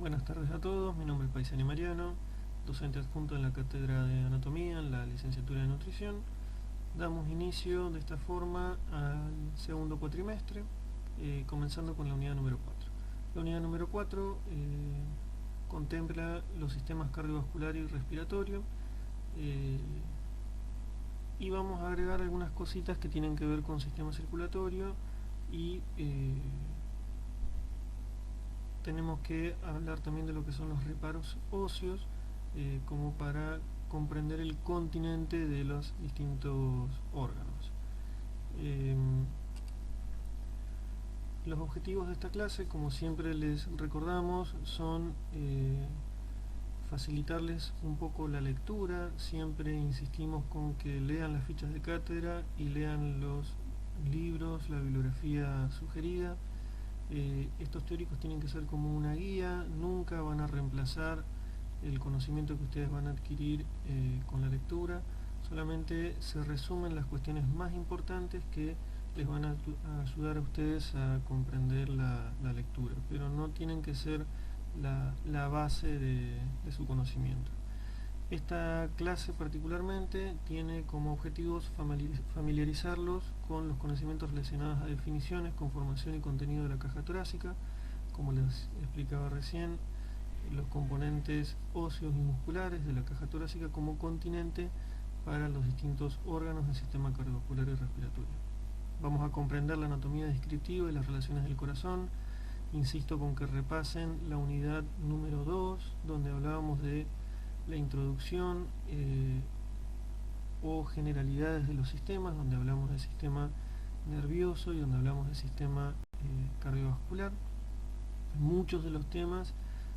Buenas tardes a todos, mi nombre es Paisani Mariano, docente adjunto en la Cátedra de Anatomía en la Licenciatura de Nutrición. Damos inicio de esta forma al segundo cuatrimestre, comenzando con la unidad número 4. La unidad número 4 contempla los sistemas cardiovascular y respiratorio, y vamos a agregar algunas cositas que tienen que ver con sistema circulatorio y tenemos que hablar también de lo que son los reparos óseos, como para comprender el continente de los distintos órganos. Los objetivos de esta clase, como siempre les recordamos, son facilitarles un poco la lectura. Siempre insistimos con que lean las fichas de cátedra y lean los libros, la bibliografía sugerida. Estos teóricos tienen que ser como una guía, nunca van a reemplazar el conocimiento que ustedes van a adquirir con la lectura, solamente se resumen las cuestiones más importantes que les van a ayudar a ustedes a comprender la lectura, pero no tienen que ser la base de su conocimiento. Esta clase particularmente tiene como objetivos familiarizarlos con los conocimientos relacionados a definiciones, conformación y contenido de la caja torácica, como les explicaba recién, los componentes óseos y musculares de la caja torácica como continente para los distintos órganos del sistema cardiovascular y respiratorio. Vamos a comprender la anatomía descriptiva y las relaciones del corazón. Insisto con que repasen la unidad número 2, donde hablábamos de la introducción o generalidades de los sistemas, donde hablamos del sistema nervioso y donde hablamos del sistema cardiovascular. Muchos de los temas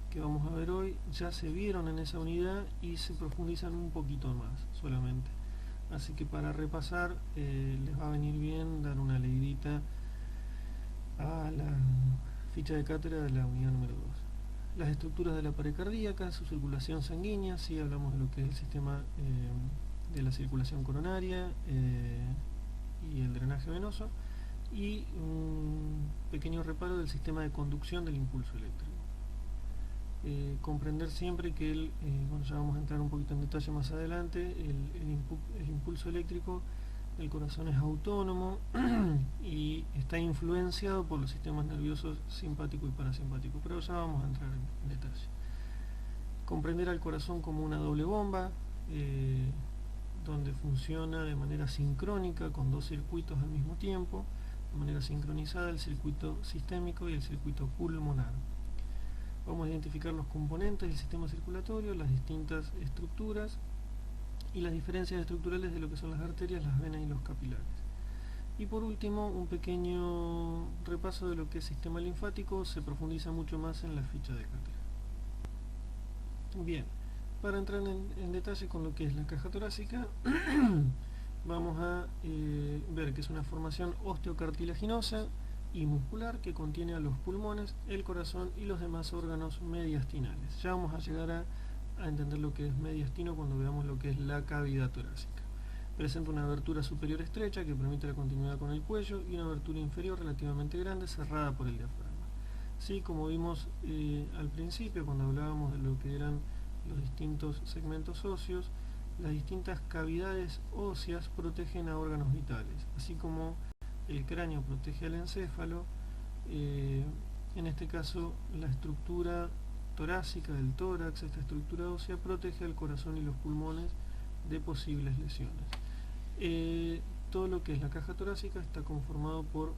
que vamos a ver hoy ya se vieron en esa unidad y se profundizan un poquito más solamente. Así que para repasar les va a venir bien dar una leidita a la ficha de cátedra de la unidad número 2. Las estructuras de la pared cardíaca, su circulación sanguínea, sí hablamos de lo que es el sistema de la circulación coronaria y el drenaje venoso, y un pequeño reparo del sistema de conducción del impulso eléctrico. Comprender siempre que bueno, ya vamos a entrar un poquito en detalle más adelante, el impulso eléctrico del corazón es autónomo y está influenciado por los sistemas nerviosos simpático y parasimpático, pero ya vamos a entrar en detalle. Comprender al corazón como una doble bomba, donde funciona de manera sincrónica con dos circuitos al mismo tiempo, de manera sincronizada, el circuito sistémico y el circuito pulmonar. Vamos a identificar los componentes del sistema circulatorio, las distintas estructuras y las diferencias estructurales de lo que son las arterias, las venas y los capilares. Y por último, un pequeño repaso de lo que es sistema linfático, se profundiza mucho más en la ficha de cátedra. Bien, para entrar en detalle con lo que es la caja torácica, vamos a ver que es una formación osteocartilaginosa y muscular que contiene a los pulmones, el corazón y los demás órganos mediastinales. Ya vamos a llegar a entender lo que es mediastino cuando veamos lo que es la cavidad torácica. Presenta una abertura superior estrecha que permite la continuidad con el cuello y una abertura inferior relativamente grande cerrada por el diafragma. Sí, como vimos al principio cuando hablábamos de lo que eran los distintos segmentos óseos, las distintas cavidades óseas protegen a órganos vitales, así como el cráneo protege al encéfalo. En este caso la estructura torácica del tórax, esta estructura ósea, protege al corazón y los pulmones de posibles lesiones. Todo lo que es la caja torácica está conformado por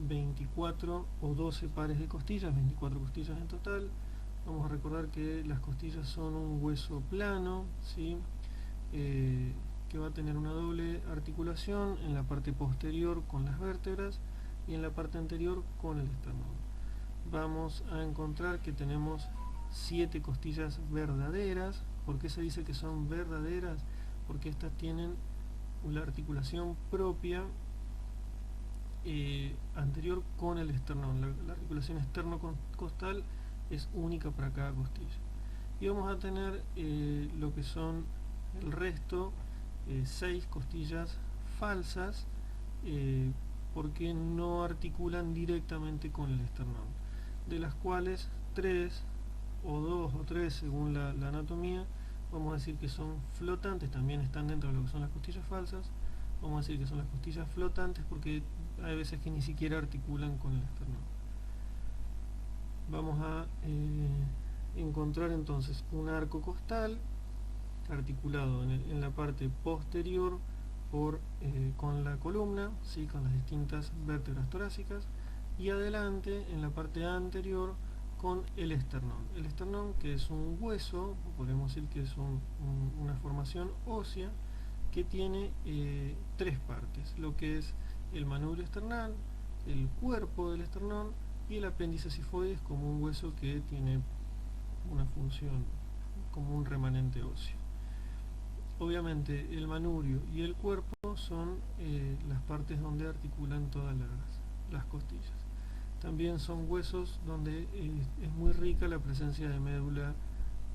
24 o 12 pares de costillas, 24 costillas en total. Vamos a recordar que las costillas son un hueso plano, ¿sí? Que va a tener una doble articulación en la parte posterior con las vértebras y en la parte anterior con el esternón. Vamos a encontrar que tenemos 7 costillas verdaderas. ¿Por qué se dice que son verdaderas? Porque estas tienen la articulación propia anterior con el esternón. La articulación externo-costal es única para cada costilla. Y vamos a tener lo que son el resto, 6 costillas falsas, porque no articulan directamente con el esternón, de las cuales 3 o 2 o 3 según la anatomía. Vamos a decir que son flotantes, también están dentro de lo que son las costillas falsas. Vamos a decir que son las costillas flotantes porque hay veces que ni siquiera articulan con el esternón. Vamos a encontrar entonces un arco costal articulado en la parte posterior con la columna, ¿sí? Con las distintas vértebras torácicas, y adelante en la parte anterior con el esternón. El esternón, que es un hueso, podemos decir que es una formación ósea que tiene tres partes, lo que es el manubrio esternal, el cuerpo del esternón y el apéndice sifoides, como un hueso que tiene una función como un remanente óseo. Obviamente el manubrio y el cuerpo son las partes donde articulan todas las costillas. También son huesos donde es muy rica la presencia de médula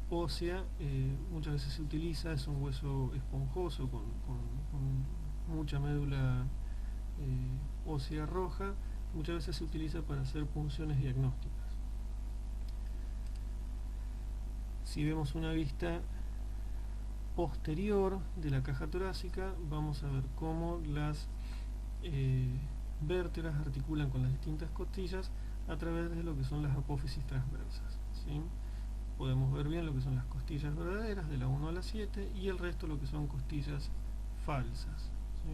ósea, muchas veces se utiliza, es un hueso esponjoso con mucha médula ósea roja, muchas veces se utiliza para hacer punciones diagnósticas. Si vemos una vista posterior de la caja torácica, vamos a ver cómo las vértebras articulan con las distintas costillas a través de lo que son las apófisis transversas, ¿sí? Podemos ver bien lo que son las costillas verdaderas de la 1 a la 7 y el resto lo que son costillas falsas, ¿sí?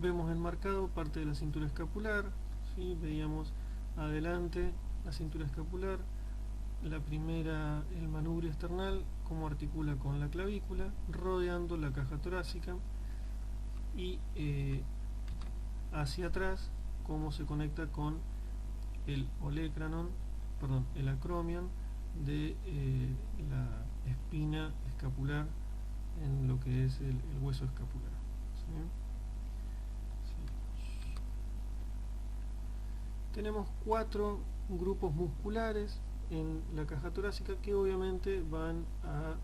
Vemos enmarcado parte de la cintura escapular, ¿sí? Veíamos adelante la cintura escapular, la primera, el manubrio esternal, cómo articula con la clavícula, rodeando la caja torácica, y hacia atrás cómo se conecta con el olecranon, perdón, el acromion de la espina escapular en lo que es el hueso escapular, ¿sí? Sí. Tenemos 4 grupos musculares en la caja torácica que obviamente van a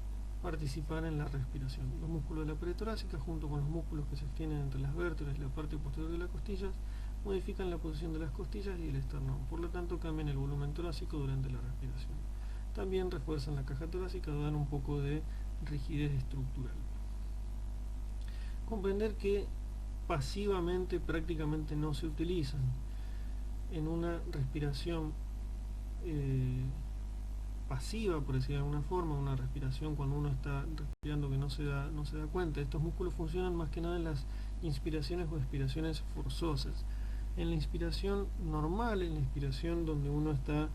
participar en la respiración. Los músculos de la pared torácica, junto con los músculos que se extienden entre las vértebras y la parte posterior de las costillas, modifican la posición de las costillas y el esternón, por lo tanto cambian el volumen torácico durante la respiración. También refuerzan la caja torácica, dan un poco de rigidez estructural. Comprender que pasivamente prácticamente no se utilizan. En una respiración pasiva, por decir de alguna forma, una respiración cuando uno está respirando que no se da cuenta. Estos músculos funcionan más que nada en las inspiraciones o expiraciones forzosas. En la inspiración normal, en la inspiración donde uno está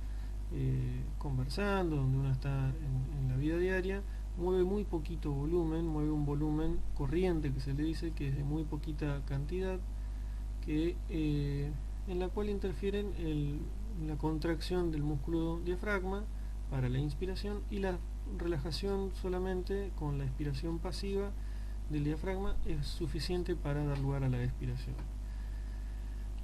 conversando, donde uno está en la vida diaria, mueve muy poquito volumen, mueve un volumen corriente que se le dice, que es de muy poquita cantidad, que en la cual interfieren la contracción del músculo diafragma para la inspiración y la relajación solamente con la expiración pasiva del diafragma es suficiente para dar lugar a la expiración.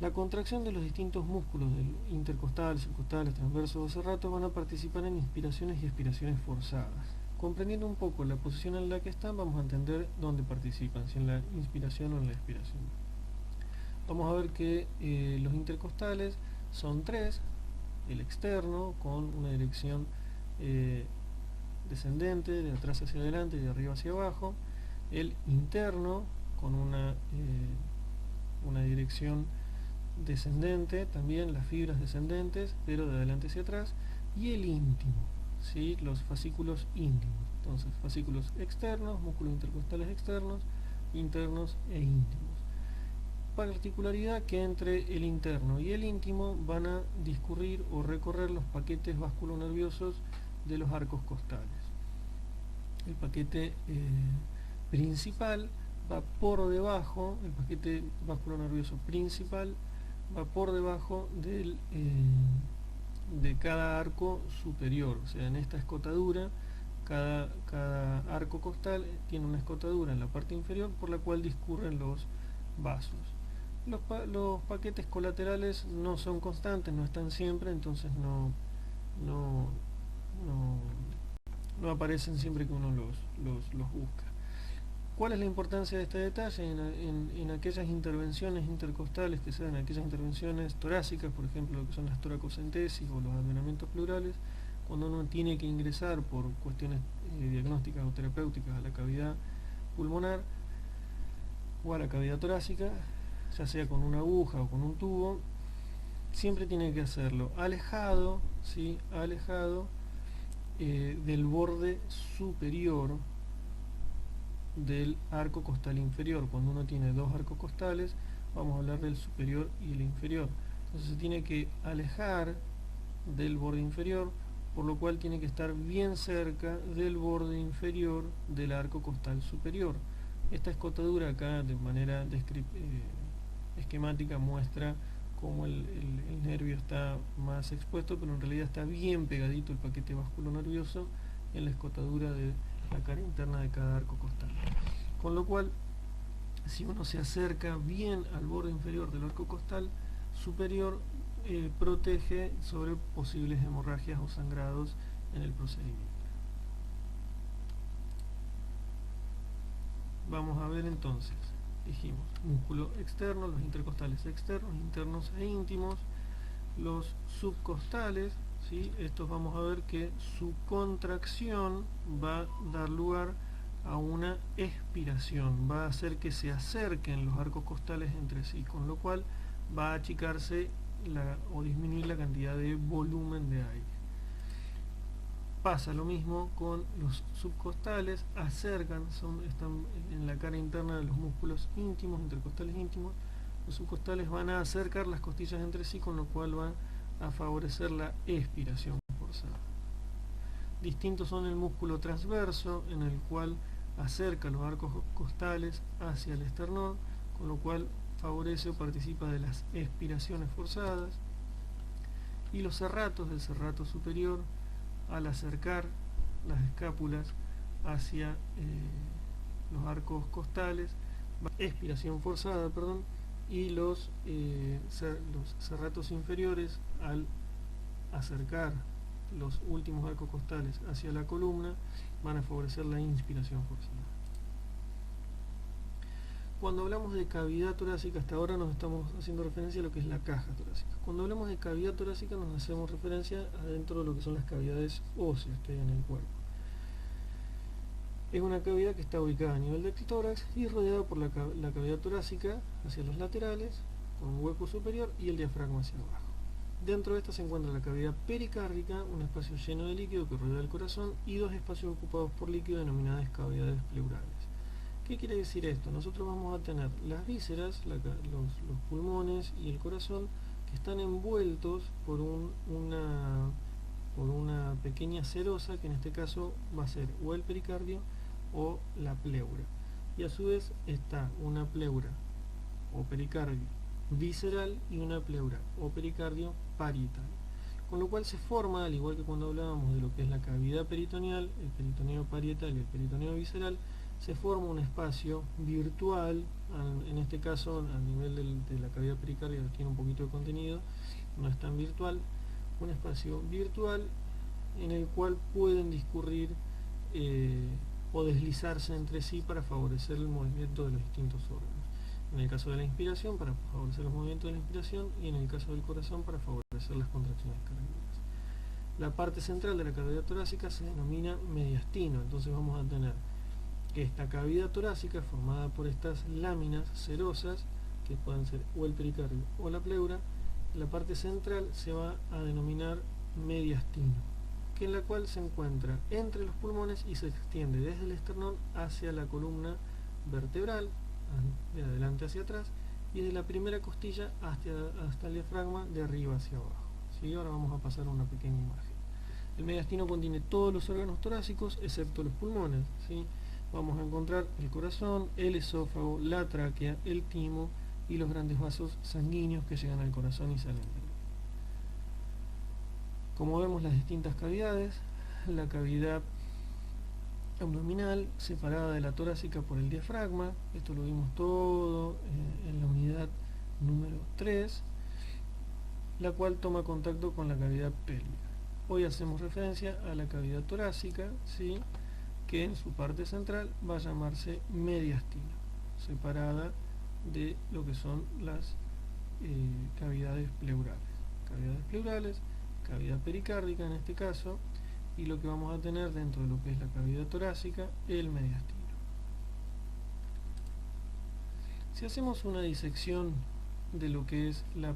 La contracción de los distintos músculos del intercostales, subcostales, transversos o serratos van a participar en inspiraciones y expiraciones forzadas. Comprendiendo un poco la posición en la que están, vamos a entender dónde participan, si en la inspiración o en la expiración. Vamos a ver que los intercostales son 3, el externo con una dirección descendente, de atrás hacia adelante y de arriba hacia abajo, el interno con una dirección descendente, también las fibras descendentes, pero de adelante hacia atrás, y el íntimo, ¿sí? Los fascículos íntimos. Entonces, fascículos externos, músculos intercostales externos, internos e íntimos. Particularidad que entre el interno y el íntimo van a discurrir o recorrer los paquetes vasculonerviosos de los arcos costales. El paquete principal va por debajo, el paquete vasculonervioso principal va por debajo de cada arco superior, o sea, en esta escotadura, cada arco costal tiene una escotadura en la parte inferior por la cual discurren los vasos. Los paquetes colaterales no son constantes, no están siempre, entonces no aparecen siempre que uno los busca. ¿Cuál es la importancia de este detalle? En aquellas intervenciones intercostales que se dan, aquellas intervenciones torácicas, por ejemplo, lo que son las toracocentesis o los advenamientos pleurales, cuando uno tiene que ingresar por cuestiones diagnósticas o terapéuticas a la cavidad pulmonar o a la cavidad torácica, ya sea con una aguja o con un tubo, siempre tiene que hacerlo alejado, ¿sí? Alejado del borde superior del arco costal inferior. Cuando uno tiene dos arcos costales, vamos a hablar del superior y el inferior. Entonces se tiene que alejar del borde inferior, por lo cual tiene que estar bien cerca del borde inferior del arco costal superior. Esta escotadura acá de manera esquemática muestra cómo el nervio está más expuesto, pero en realidad está bien pegadito el paquete vasculonervioso en la escotadura de la cara interna de cada arco costal. Con lo cual, si uno se acerca bien al borde inferior del arco costal superior, protege sobre posibles hemorragias o sangrados en el procedimiento. Vamos a ver entonces, dijimos, músculo externo, los intercostales externos, internos e íntimos, los subcostales, ¿sí? Estos vamos a ver que su contracción va a dar lugar a una expiración, va a hacer que se acerquen los arcos costales entre sí, con lo cual va a achicarse o disminuir la cantidad de volumen de aire. Pasa lo mismo con los subcostales, están en la cara interna de los músculos íntimos, intercostales íntimos. Los subcostales van a acercar las costillas entre sí, con lo cual van a favorecer la expiración forzada. Distintos son el músculo transverso, en el cual acerca los arcos costales hacia el esternón, con lo cual favorece o participa de las expiraciones forzadas. Y los serratos del serrato superior, al acercar las escápulas hacia los arcos costales, expiración forzada, perdón, y los serratos inferiores, al acercar los últimos arcos costales hacia la columna, van a favorecer la inspiración forzada. Cuando hablamos de cavidad torácica, hasta ahora nos estamos haciendo referencia a lo que es la caja torácica. Cuando hablamos de cavidad torácica nos hacemos referencia adentro de lo que son las cavidades óseas que hay en el cuerpo. Es una cavidad que está ubicada a nivel del tórax y rodeada por la cavidad torácica hacia los laterales, con un hueco superior y el diafragma hacia abajo. Dentro de esta se encuentra la cavidad pericárdica, un espacio lleno de líquido que rodea el corazón, y dos espacios ocupados por líquido denominadas cavidades pleurales. ¿Qué quiere decir esto? Nosotros vamos a tener las vísceras, los pulmones y el corazón, que están envueltos por una pequeña serosa, que en este caso va a ser o el pericardio o la pleura. Y a su vez está una pleura o pericardio visceral y una pleura o pericardio parietal. Con lo cual se forma, al igual que cuando hablábamos de lo que es la cavidad peritoneal, el peritoneo parietal y el peritoneo visceral, se forma un espacio virtual, en este caso a nivel de la cavidad pericardia tiene un poquito de contenido, no es tan virtual, un espacio virtual en el cual pueden discurrir o deslizarse entre sí para favorecer el movimiento de los distintos órganos. En el caso de la inspiración, para favorecer los movimientos de la inspiración, y en el caso del corazón, para favorecer las contracciones cardíacas. La parte central de la cavidad torácica se denomina mediastino. Entonces vamos a tener que esta cavidad torácica, formada por estas láminas serosas, que pueden ser o el pericardio o la pleura, la parte central se va a denominar mediastino, que en la cual se encuentra entre los pulmones y se extiende desde el esternón hacia la columna vertebral, de adelante hacia atrás, y de la primera costilla hasta el diafragma, de arriba hacia abajo. ¿Sí? Ahora vamos a pasar a una pequeña imagen. El mediastino contiene todos los órganos torácicos excepto los pulmones. ¿Sí? Vamos a encontrar el corazón, el esófago, la tráquea, el timo y los grandes vasos sanguíneos que llegan al corazón y salen de él. Como vemos las distintas cavidades, la cavidad abdominal separada de la torácica por el diafragma, esto lo vimos todo en la unidad número 3, la cual toma contacto con la cavidad pélvica. Hoy hacemos referencia a la cavidad torácica, ¿sí? Que en su parte central va a llamarse mediastino, separada de lo que son las cavidades pleurales. Cavidades pleurales cavidad pericárdica en este caso, y lo que vamos a tener dentro de lo que es la cavidad torácica, el mediastino. Si hacemos una disección de lo que es la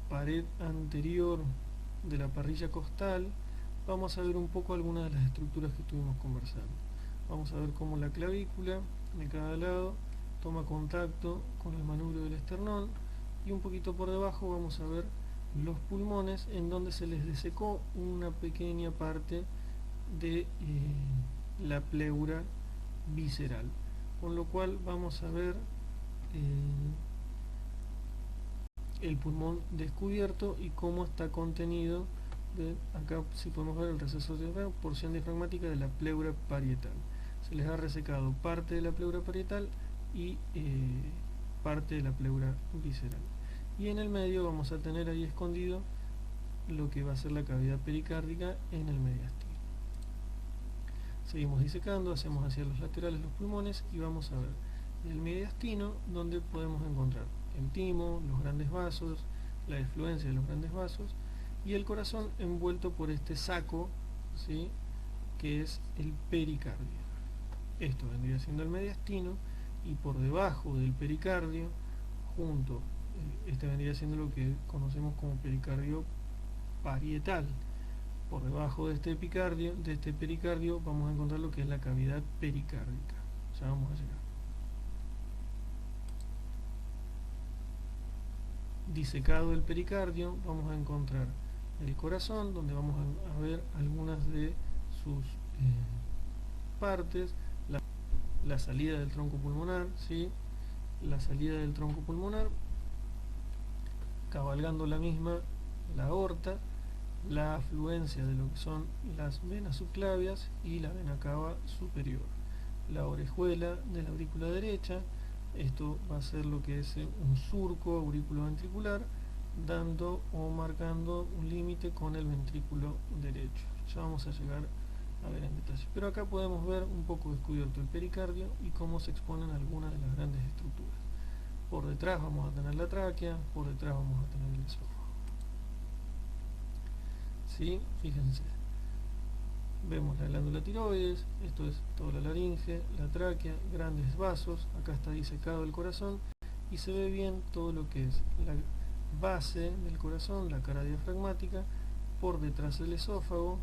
pared anterior de la parrilla costal, vamos a ver un poco algunas de las estructuras que estuvimos conversando. Vamos a ver cómo la clavícula de cada lado toma contacto con el manubrio del esternón, y un poquito por debajo vamos a ver los pulmones, en donde se les desecó una pequeña parte de la pleura visceral, con lo cual vamos a ver el pulmón descubierto y cómo está contenido acá. Si podemos ver el receso de porción diafragmática de la pleura parietal, se les ha resecado parte de la pleura parietal y parte de la pleura visceral, y en el medio vamos a tener ahí escondido lo que va a ser la cavidad pericárdica en el mediastino. Seguimos disecando, hacemos hacia los laterales los pulmones y vamos a ver el mediastino, donde podemos encontrar el timo, los grandes vasos, la efluencia de los grandes vasos y el corazón envuelto por este saco, ¿sí?, que es el pericardio. Esto vendría siendo el mediastino, y por debajo del pericardio, junto, este vendría siendo lo que conocemos como pericardio parietal. Por debajo de este pericardio vamos a encontrar lo que es la cavidad pericárdica. Ya vamos a llegar. Disecado el pericardio, vamos a encontrar el corazón, donde vamos a ver algunas de sus partes, la salida del tronco pulmonar, ¿sí?, la salida del tronco pulmonar, cabalgando la misma, la aorta, la afluencia de lo que son las venas subclavias y la vena cava superior, la orejuela de la aurícula derecha. Esto va a ser lo que es un surco auriculoventricular, dando o marcando un límite con el ventrículo derecho. Ya vamos a llegar a ver en detalle, pero acá podemos ver un poco descubierto el pericardio y cómo se exponen algunas de las grandes estructuras. Por detrás vamos a tener la tráquea, por detrás vamos a tener el esófago. ¿Sí? Fíjense, vemos la glándula tiroides, esto es toda la laringe, la tráquea, grandes vasos, acá está disecado el corazón y se ve bien todo lo que es la base del corazón, la cara diafragmática, por detrás del esófago,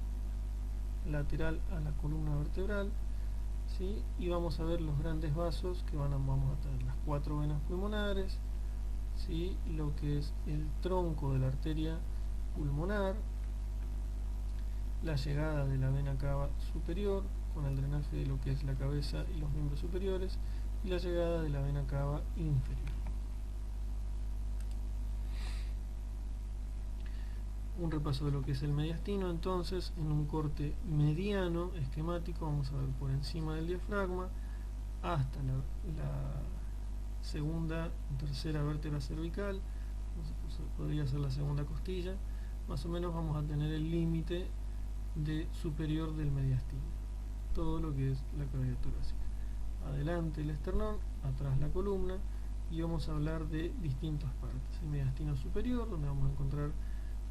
lateral a la columna vertebral, ¿sí?, y vamos a ver los grandes vasos que vamos a tener las 4 venas pulmonares, ¿sí?, lo que es el tronco de la arteria pulmonar, la llegada de la vena cava superior con el drenaje de lo que es la cabeza y los miembros superiores, y la llegada de la vena cava inferior. Un repaso de lo que es el mediastino. Entonces, en un corte mediano esquemático vamos a ver por encima del diafragma hasta la segunda o tercera vértebra cervical, podría ser la segunda costilla, más o menos vamos a tener el límite superior del mediastino, todo lo que es la cavidad torácica. Adelante el esternón, atrás la columna, y vamos a hablar de distintas partes. El mediastino superior, donde vamos a encontrar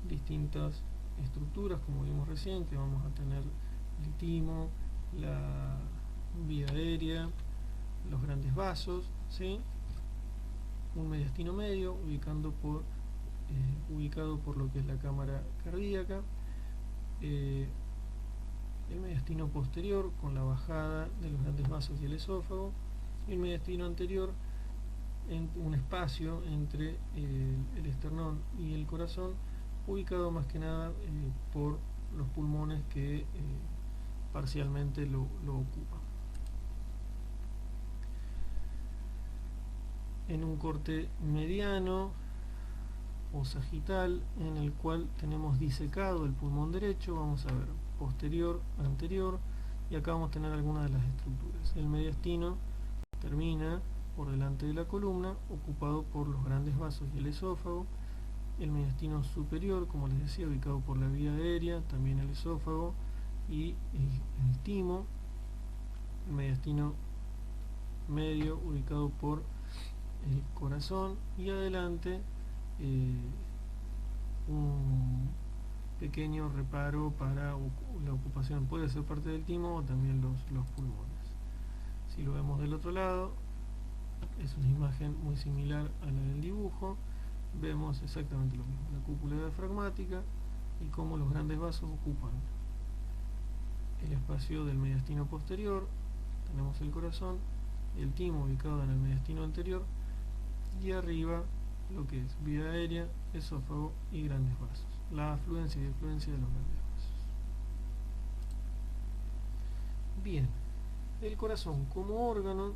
distintas estructuras, como vimos recién, que vamos a tener el timo, la vía aérea, los grandes vasos, ¿sí?, un mediastino medio ubicado por lo que es la cámara cardíaca, el mediastino posterior con la bajada de los grandes vasos y el esófago, y el mediastino anterior en un espacio entre el esternón y el corazón, ubicado más que nada por los pulmones que parcialmente lo ocupan. En un corte mediano o sagital, en el cual tenemos disecado el pulmón derecho, vamos a ver posterior, anterior, y acá vamos a tener algunas de las estructuras. El mediastino termina por delante de la columna, ocupado por los grandes vasos y el esófago. El mediastino superior, como les decía, ubicado por la vía aérea, también el esófago y el timo. El mediastino medio, ubicado por el corazón, y adelante un pequeño reparo para la ocupación, puede ser parte del timo o también los pulmones. Si lo vemos del otro lado, es una imagen muy similar a la del dibujo. Vemos exactamente lo mismo, la cúpula diafragmática y cómo los grandes vasos ocupan el espacio del mediastino posterior. Tenemos el corazón, el timo ubicado en el mediastino anterior y arriba lo que es vía aérea, esófago y grandes vasos, la afluencia y efluencia de los grandes vasos. Bien, el corazón como órgano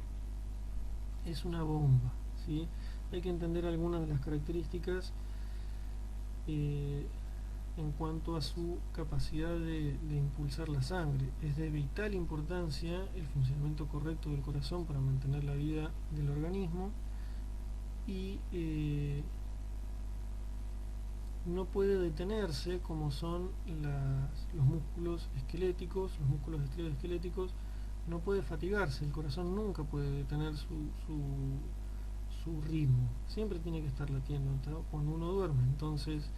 es una bomba, ¿sí? Hay que entender algunas de las características en cuanto a su capacidad de impulsar la sangre. Es de vital importancia el funcionamiento correcto del corazón para mantener la vida del organismo y no puede detenerse como son los músculos esqueléticos, los músculos esqueléticos, no puede fatigarse, el corazón nunca puede detener su ritmo, siempre tiene que estar latiendo cuando uno duerme. Entonces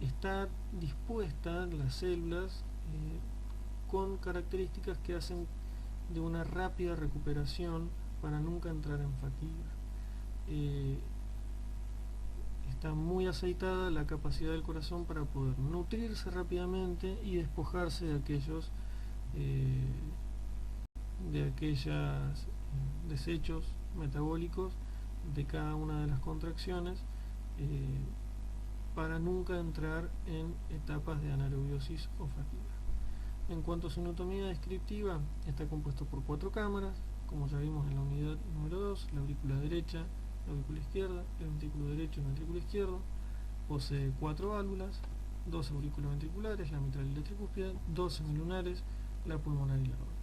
está dispuesta las células con características que hacen de una rápida recuperación para nunca entrar en fatiga. Está muy aceitada la capacidad del corazón para poder nutrirse rápidamente y despojarse de aquellos desechos metabólicos de cada una de las contracciones para nunca entrar en etapas de anaerobiosis o fatiga. En cuanto a su anatomía descriptiva, está compuesto por 4 cámaras, como ya vimos en la unidad número 2, la aurícula derecha, la aurícula izquierda, el ventrículo derecho y el ventrículo izquierdo. Posee 4 válvulas, 2 auriculoventriculares, la mitral y la tricúspide, 2 semilunares, la pulmonar y la aórtica.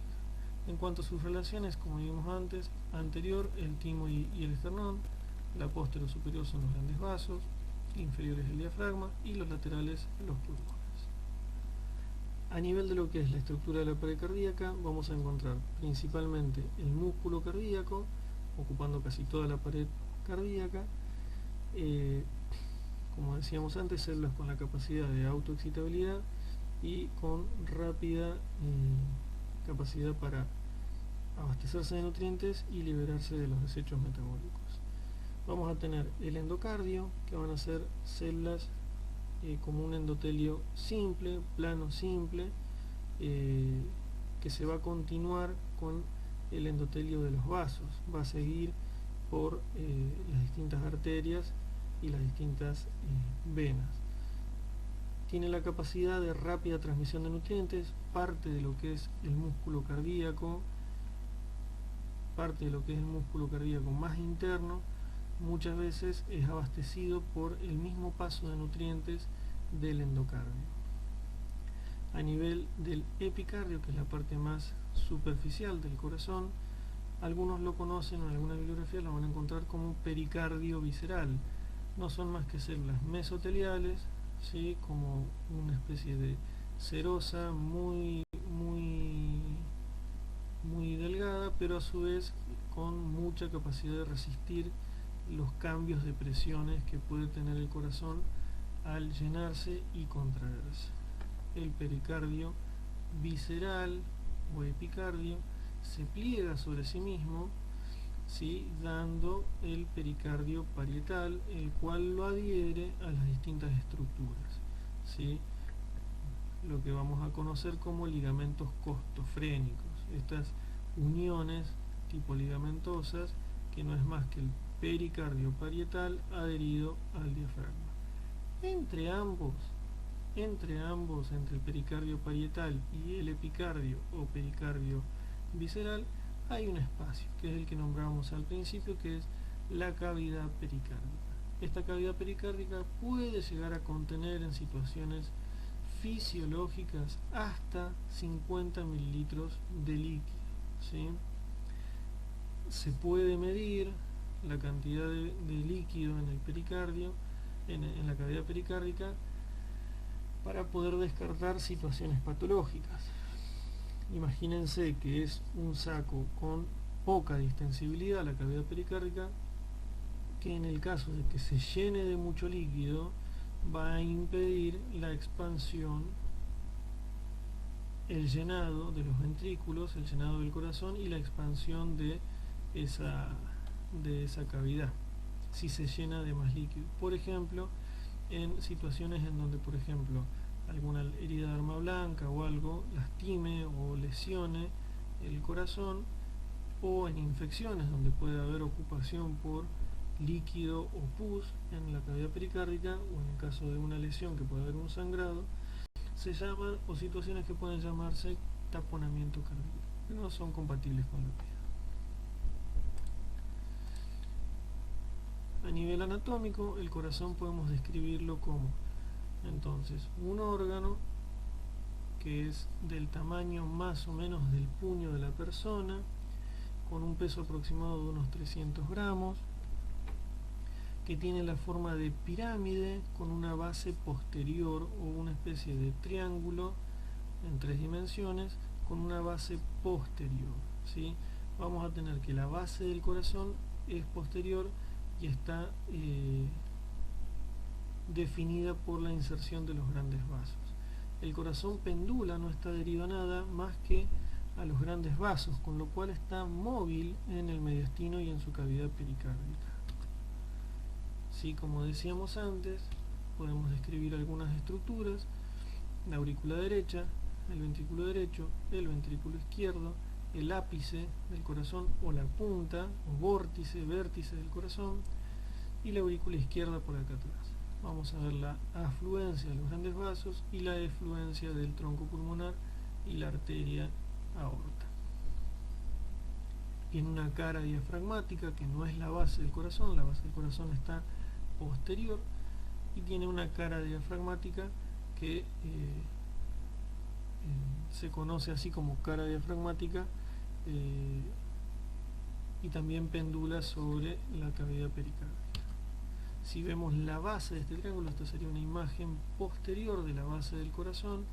En cuanto a sus relaciones, como vimos anterior, el timo y el esternón, la póstero superior son los grandes vasos, inferiores el diafragma y los laterales los pulmones. A nivel de lo que es la estructura de la pared cardíaca, vamos a encontrar principalmente el músculo cardíaco, ocupando casi toda la pared cardíaca, como decíamos antes, células con la capacidad de autoexcitabilidad y con rápida capacidad para abastecerse de nutrientes y liberarse de los desechos metabólicos. Vamos a tener el endocardio, que van a ser células como un endotelio simple, plano simple, que se va a continuar con el endotelio de los vasos, va a seguir por las distintas arterias y las distintas venas. Tiene la capacidad de rápida transmisión de nutrientes, parte de lo que es el músculo cardíaco, más interno, muchas veces es abastecido por el mismo paso de nutrientes del endocardio. A nivel del epicardio, que es la parte más superficial del corazón, algunos lo conocen, en alguna bibliografía lo van a encontrar como pericardio visceral. No son más que células mesoteliales, ¿sí? Como una especie de serosa muy delgada, pero a su vez con mucha capacidad de resistir los cambios de presiones que puede tener el corazón al llenarse y contraerse. El pericardio visceral o epicardio se pliega sobre sí mismo, ¿sí? Dando el pericardio parietal, el cual lo adhiere a las distintas estructuras, ¿sí? Lo que vamos a conocer como ligamentos costofrénicos, estas uniones tipo ligamentosas, que no es más que el pericardio parietal adherido al diafragma. Entre el pericardio parietal y el epicardio o pericardio visceral, hay un espacio, que es el que nombramos al principio, que es la cavidad pericárdica. Esta cavidad pericárdica puede llegar a contener en situaciones fisiológicas hasta 50 mililitros de líquido, ¿sí? Se puede medir la cantidad de líquido en el pericardio, en la cavidad pericárdica, para poder descartar situaciones patológicas. Imagínense que es un saco con poca distensibilidad, la cavidad pericárdica, que en el caso de que se llene de mucho líquido va a impedir la expansión, el llenado de los ventrículos, el llenado del corazón y la expansión de esa cavidad, si se llena de más líquido. Por ejemplo, en situaciones en donde, por ejemplo, alguna herida de arma blanca o algo lastime o lesione el corazón, o en infecciones donde puede haber ocupación por líquido o pus en la cavidad pericárdica, o en el caso de una lesión que puede haber un sangrado, se llaman, o situaciones que pueden llamarse taponamiento cardíaco, que no son compatibles con la vida. A nivel anatómico, el corazón podemos describirlo como, entonces, un órgano que es del tamaño más o menos del puño de la persona, con un peso aproximado de unos 300 gramos, que tiene la forma de pirámide con una base posterior o una especie de triángulo en 3 dimensiones con una base posterior, ¿sí? Vamos a tener que la base del corazón es posterior y está definida por la inserción de los grandes vasos. El corazón pendula, no está adherido a nada más que a los grandes vasos, con lo cual está móvil en el mediastino y en su cavidad pericárdica. Sí, como decíamos antes, podemos describir algunas estructuras: la aurícula derecha, el ventrículo derecho, el ventrículo izquierdo, el ápice del corazón o la punta o vértice del corazón, y la aurícula izquierda por acá atrás. Vamos a ver la afluencia de los grandes vasos y la efluencia del tronco pulmonar y la arteria aorta. Tiene una cara diafragmática que no es la base del corazón, la base del corazón está posterior, y tiene una cara diafragmática que se conoce así como cara diafragmática, y también pendula sobre la cavidad pericárdica. Si vemos la base de este triángulo, esta sería una imagen posterior de la base del corazón.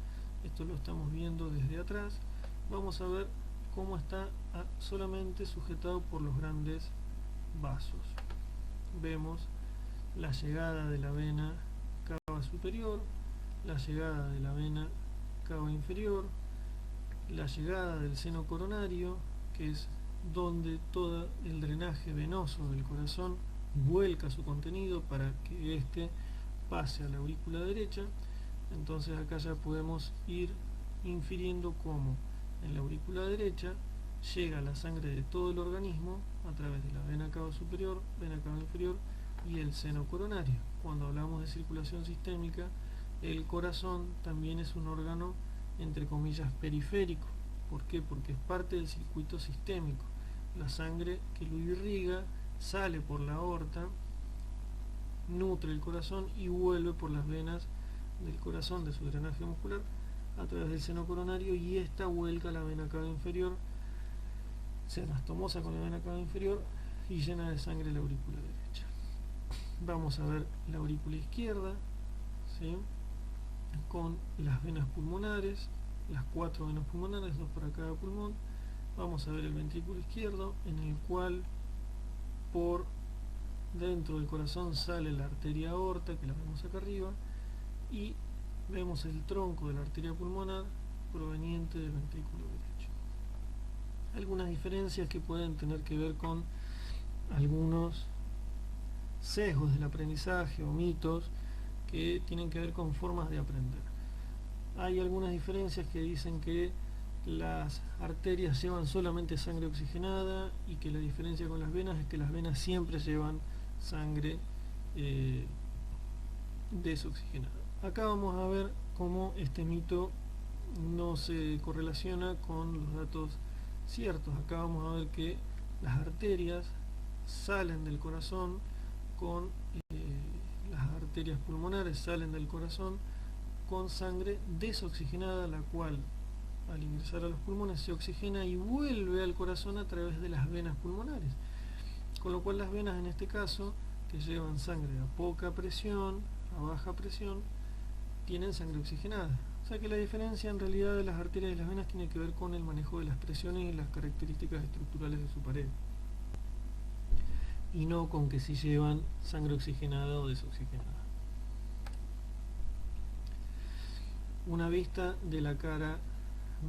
Esto lo estamos viendo desde atrás. Vamos a ver cómo está solamente sujetado por los grandes vasos. Vemos la llegada de la vena cava superior, la llegada de la vena cava inferior, la llegada del seno coronario, que es donde todo el drenaje venoso del corazón vuelca su contenido para que éste pase a la aurícula derecha. Entonces acá ya podemos ir infiriendo cómo en la aurícula derecha llega la sangre de todo el organismo a través de la vena cava superior, vena cava inferior y el seno coronario. Cuando hablamos de circulación sistémica, el corazón también es un órgano entre comillas periférico. ¿Por qué? Porque es parte del circuito sistémico. La sangre que lo irriga sale por la aorta, nutre el corazón y vuelve por las venas del corazón, de su drenaje muscular, a través del seno coronario, y esta vuelca a la vena cava inferior, se anastomosa con la vena cava inferior y llena de sangre la aurícula derecha. Vamos a ver la aurícula izquierda, ¿sí?, con las venas pulmonares, las 4 venas pulmonares, 2 para cada pulmón. Vamos a ver el ventrículo izquierdo, en el cual por dentro del corazón sale la arteria aorta, que la vemos acá arriba, y vemos el tronco de la arteria pulmonar proveniente del ventrículo derecho. Algunas diferencias que pueden tener que ver con algunos sesgos del aprendizaje o mitos que tienen que ver con formas de aprender. Hay algunas diferencias que dicen que las arterias llevan solamente sangre oxigenada, y que la diferencia con las venas es que las venas siempre llevan sangre desoxigenada. Acá vamos a ver cómo este mito no se correlaciona con los datos ciertos. Acá vamos a ver que las arterias salen del corazón con las arterias pulmonares salen del corazón con sangre desoxigenada, la cual al ingresar a los pulmones se oxigena y vuelve al corazón a través de las venas pulmonares, con lo cual las venas, en este caso, que llevan sangre a poca presión, a baja presión, tienen sangre oxigenada. O sea que la diferencia en realidad de las arterias y las venas tiene que ver con el manejo de las presiones y las características estructurales de su pared, y no con que si llevan sangre oxigenada o desoxigenada. una vista de la cara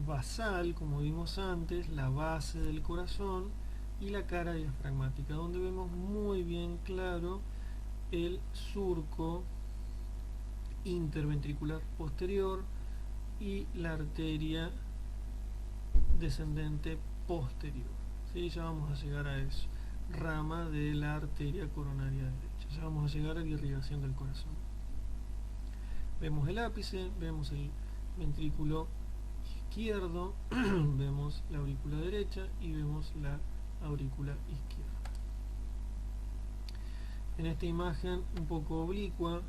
basal, como vimos antes, la base del corazón, y la cara diafragmática, donde vemos muy bien claro el surco interventricular posterior y la arteria descendente posterior. ¿Sí? Ya vamos a llegar a eso. Rama de la arteria coronaria derecha. Ya vamos a llegar a la irrigación del corazón. Vemos el ápice, vemos el ventrículo izquierdo, vemos la aurícula derecha y vemos la aurícula izquierda. En esta imagen un poco oblicua,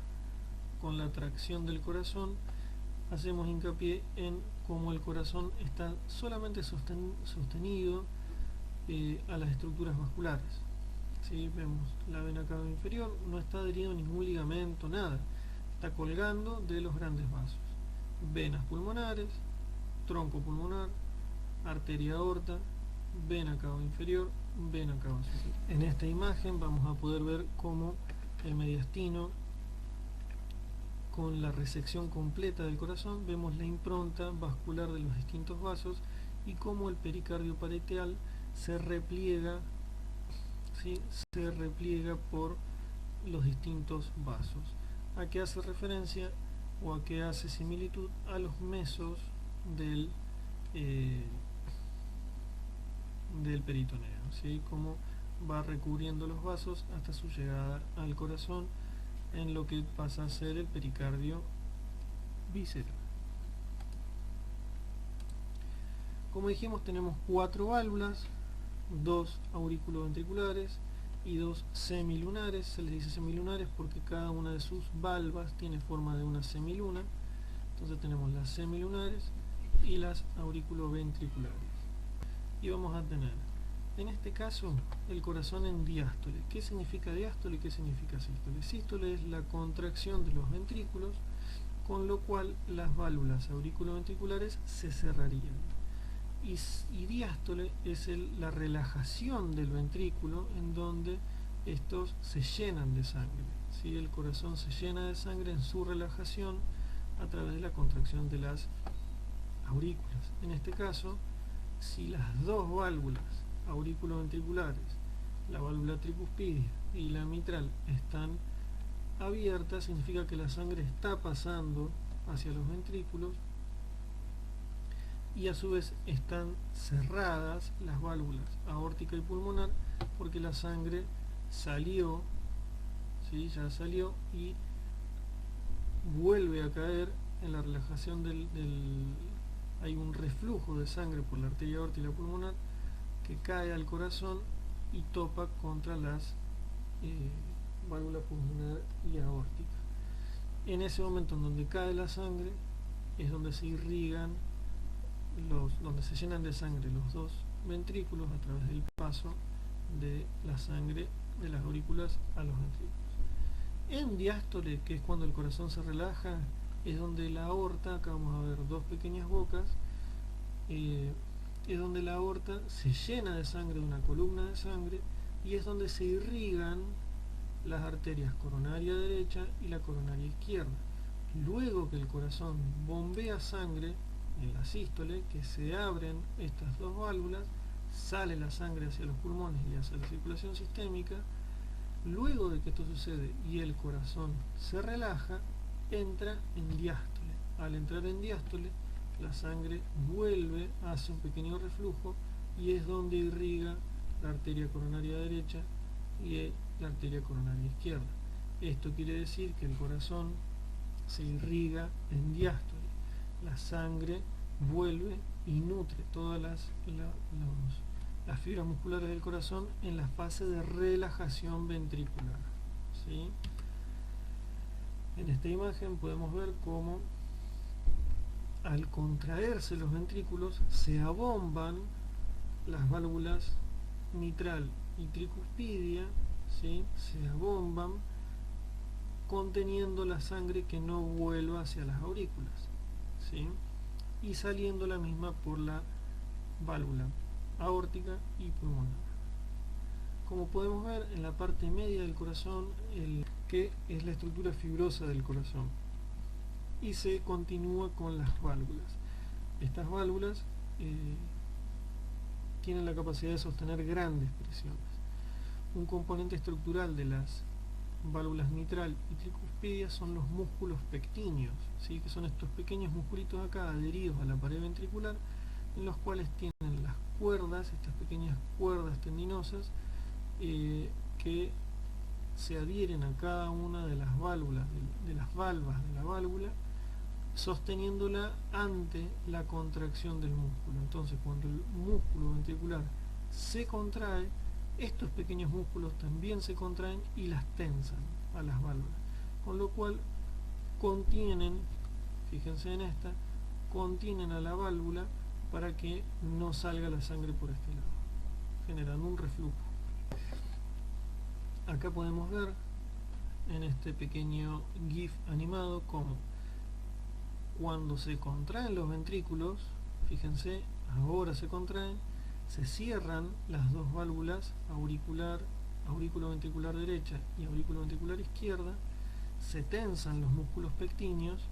con la tracción del corazón, hacemos hincapié en cómo el corazón está solamente sostenido a las estructuras vasculares. ¿Sí? Vemos la vena cava inferior, no está adherido a ningún ligamento, nada. Está colgando de los grandes vasos. Venas pulmonares, tronco pulmonar, arteria aorta, vena cava inferior, vena cava superior. En esta imagen vamos a poder ver cómo el mediastino, con la resección completa del corazón, vemos la impronta vascular de los distintos vasos y cómo el pericardio parietal se repliega, ¿sí? Se repliega por los distintos vasos. ¿A qué hace referencia o a qué hace similitud? A los mesos del peritoneo, ¿sí? Cómo va recubriendo los vasos hasta su llegada al corazón, en lo que pasa a ser el pericardio visceral. Como dijimos, tenemos 4 válvulas, 2 auriculoventriculares y 2 semilunares. Se les dice semilunares porque cada una de sus valvas tiene forma de una semiluna. Entonces tenemos las semilunares y las auriculoventriculares. Y vamos a tener, en este caso, el corazón en diástole. ¿Qué significa diástole y qué significa sístole? Sístole es la contracción de los ventrículos, con lo cual las válvulas auriculoventriculares se cerrarían. Y diástole es la relajación del ventrículo, en donde estos se llenan de sangre. ¿Sí? El corazón se llena de sangre en su relajación a través de la contracción de las aurículas. En este caso, si las dos válvulas auriculoventriculares, la válvula tricuspidia y la mitral, están abiertas, significa que la sangre está pasando hacia los ventrículos, y a su vez están cerradas las válvulas aórtica y pulmonar, porque la sangre salió, ¿sí? Ya salió y vuelve a caer en la relajación hay un reflujo de sangre por la arteria aórtica y la pulmonar que cae al corazón y topa contra las válvulas pulmonar y aórtica. En ese momento en donde cae la sangre es donde se irrigan donde se llenan de sangre los dos ventrículos a través del paso de la sangre de las aurículas a los ventrículos. En diástole, que es cuando el corazón se relaja, es donde la aorta, acá vamos a ver dos pequeñas bocas, es donde la aorta se llena de sangre, de una columna de sangre, y es donde se irrigan las arterias coronaria derecha y la coronaria izquierda. Luego que el corazón bombea sangre en la sístole, que se abren estas dos válvulas, sale la sangre hacia los pulmones y hacia la circulación sistémica. Luego de que esto sucede y el corazón se relaja, entra en diástole. Al entrar en diástole, la sangre vuelve, hace un pequeño reflujo y es donde irriga la arteria coronaria derecha y la arteria coronaria izquierda. Esto quiere decir que el corazón se irriga en diástole. La sangre vuelve y nutre todas las fibras musculares del corazón en la fase de relajación ventricular. ¿Sí? En esta imagen podemos ver cómo al contraerse los ventrículos se abomban las válvulas mitral y tricuspidia, ¿sí? Se abomban conteniendo la sangre que no vuelva hacia las aurículas, ¿sí? Y saliendo la misma por la válvula aórtica y pulmonar. Como podemos ver en la parte media del corazón, que es la estructura fibrosa del corazón. y se continúa con las válvulas. Estas válvulas tienen la capacidad de sostener grandes presiones. Un componente estructural de las válvulas mitral y tricuspidia son los músculos pectíneos, ¿sí? Que son estos pequeños musculitos acá adheridos a la pared ventricular, en los cuales tienen las cuerdas, estas pequeñas cuerdas tendinosas, que se adhieren a cada una de las válvulas, de las valvas de la válvula, sosteniéndola ante la contracción del músculo. Entonces, cuando el músculo ventricular se contrae, estos pequeños músculos también se contraen y las tensan a las válvulas, con lo cual contienen, fíjense en esta, contienen a la válvula para que no salga la sangre por este lado, generando un reflujo. Acá podemos ver en este pequeño GIF animado cómo cuando se contraen los ventrículos, fíjense, ahora se contraen, se cierran las dos válvulas aurículo-ventricular derecha y aurículo-ventricular izquierda, se tensan los músculos pectíneos,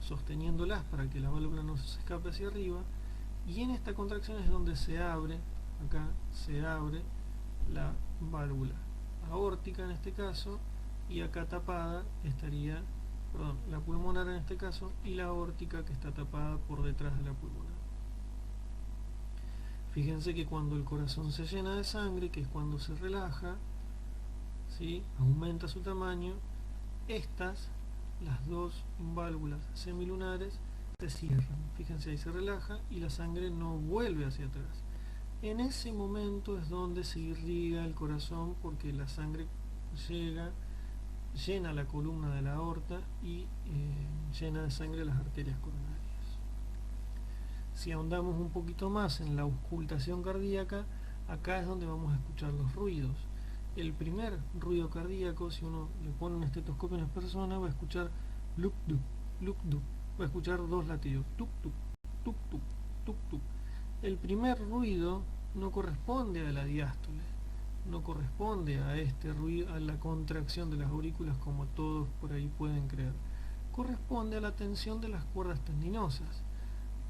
sosteniéndolas para que la válvula no se escape hacia arriba, y en esta contracción es donde se abre, acá se abre la válvula aórtica en este caso, y acá tapada estaría, perdón, la pulmonar en este caso, y la aórtica que está tapada por detrás de la pulmonar. Fíjense que cuando el corazón se llena de sangre, que es cuando se relaja, ¿sí?, aumenta su tamaño, las dos válvulas semilunares, se cierran. Fíjense, ahí se relaja y la sangre no vuelve hacia atrás. En ese momento es donde se irriga el corazón, porque la sangre llena la columna de la aorta y llena de sangre las arterias coronarias. Si ahondamos un poquito más en la auscultación cardíaca, acá es donde vamos a escuchar los ruidos. El primer ruido cardíaco, si uno le pone un estetoscopio a una persona, va a escuchar luk duk, luk duk. Va a escuchar dos latidos, tuk tuk, tuk tuk, tuk tuk. El primer ruido no corresponde a la diástole, no corresponde a este ruido, a la contracción de las aurículas como todos por ahí pueden creer. Corresponde a la tensión de las cuerdas tendinosas.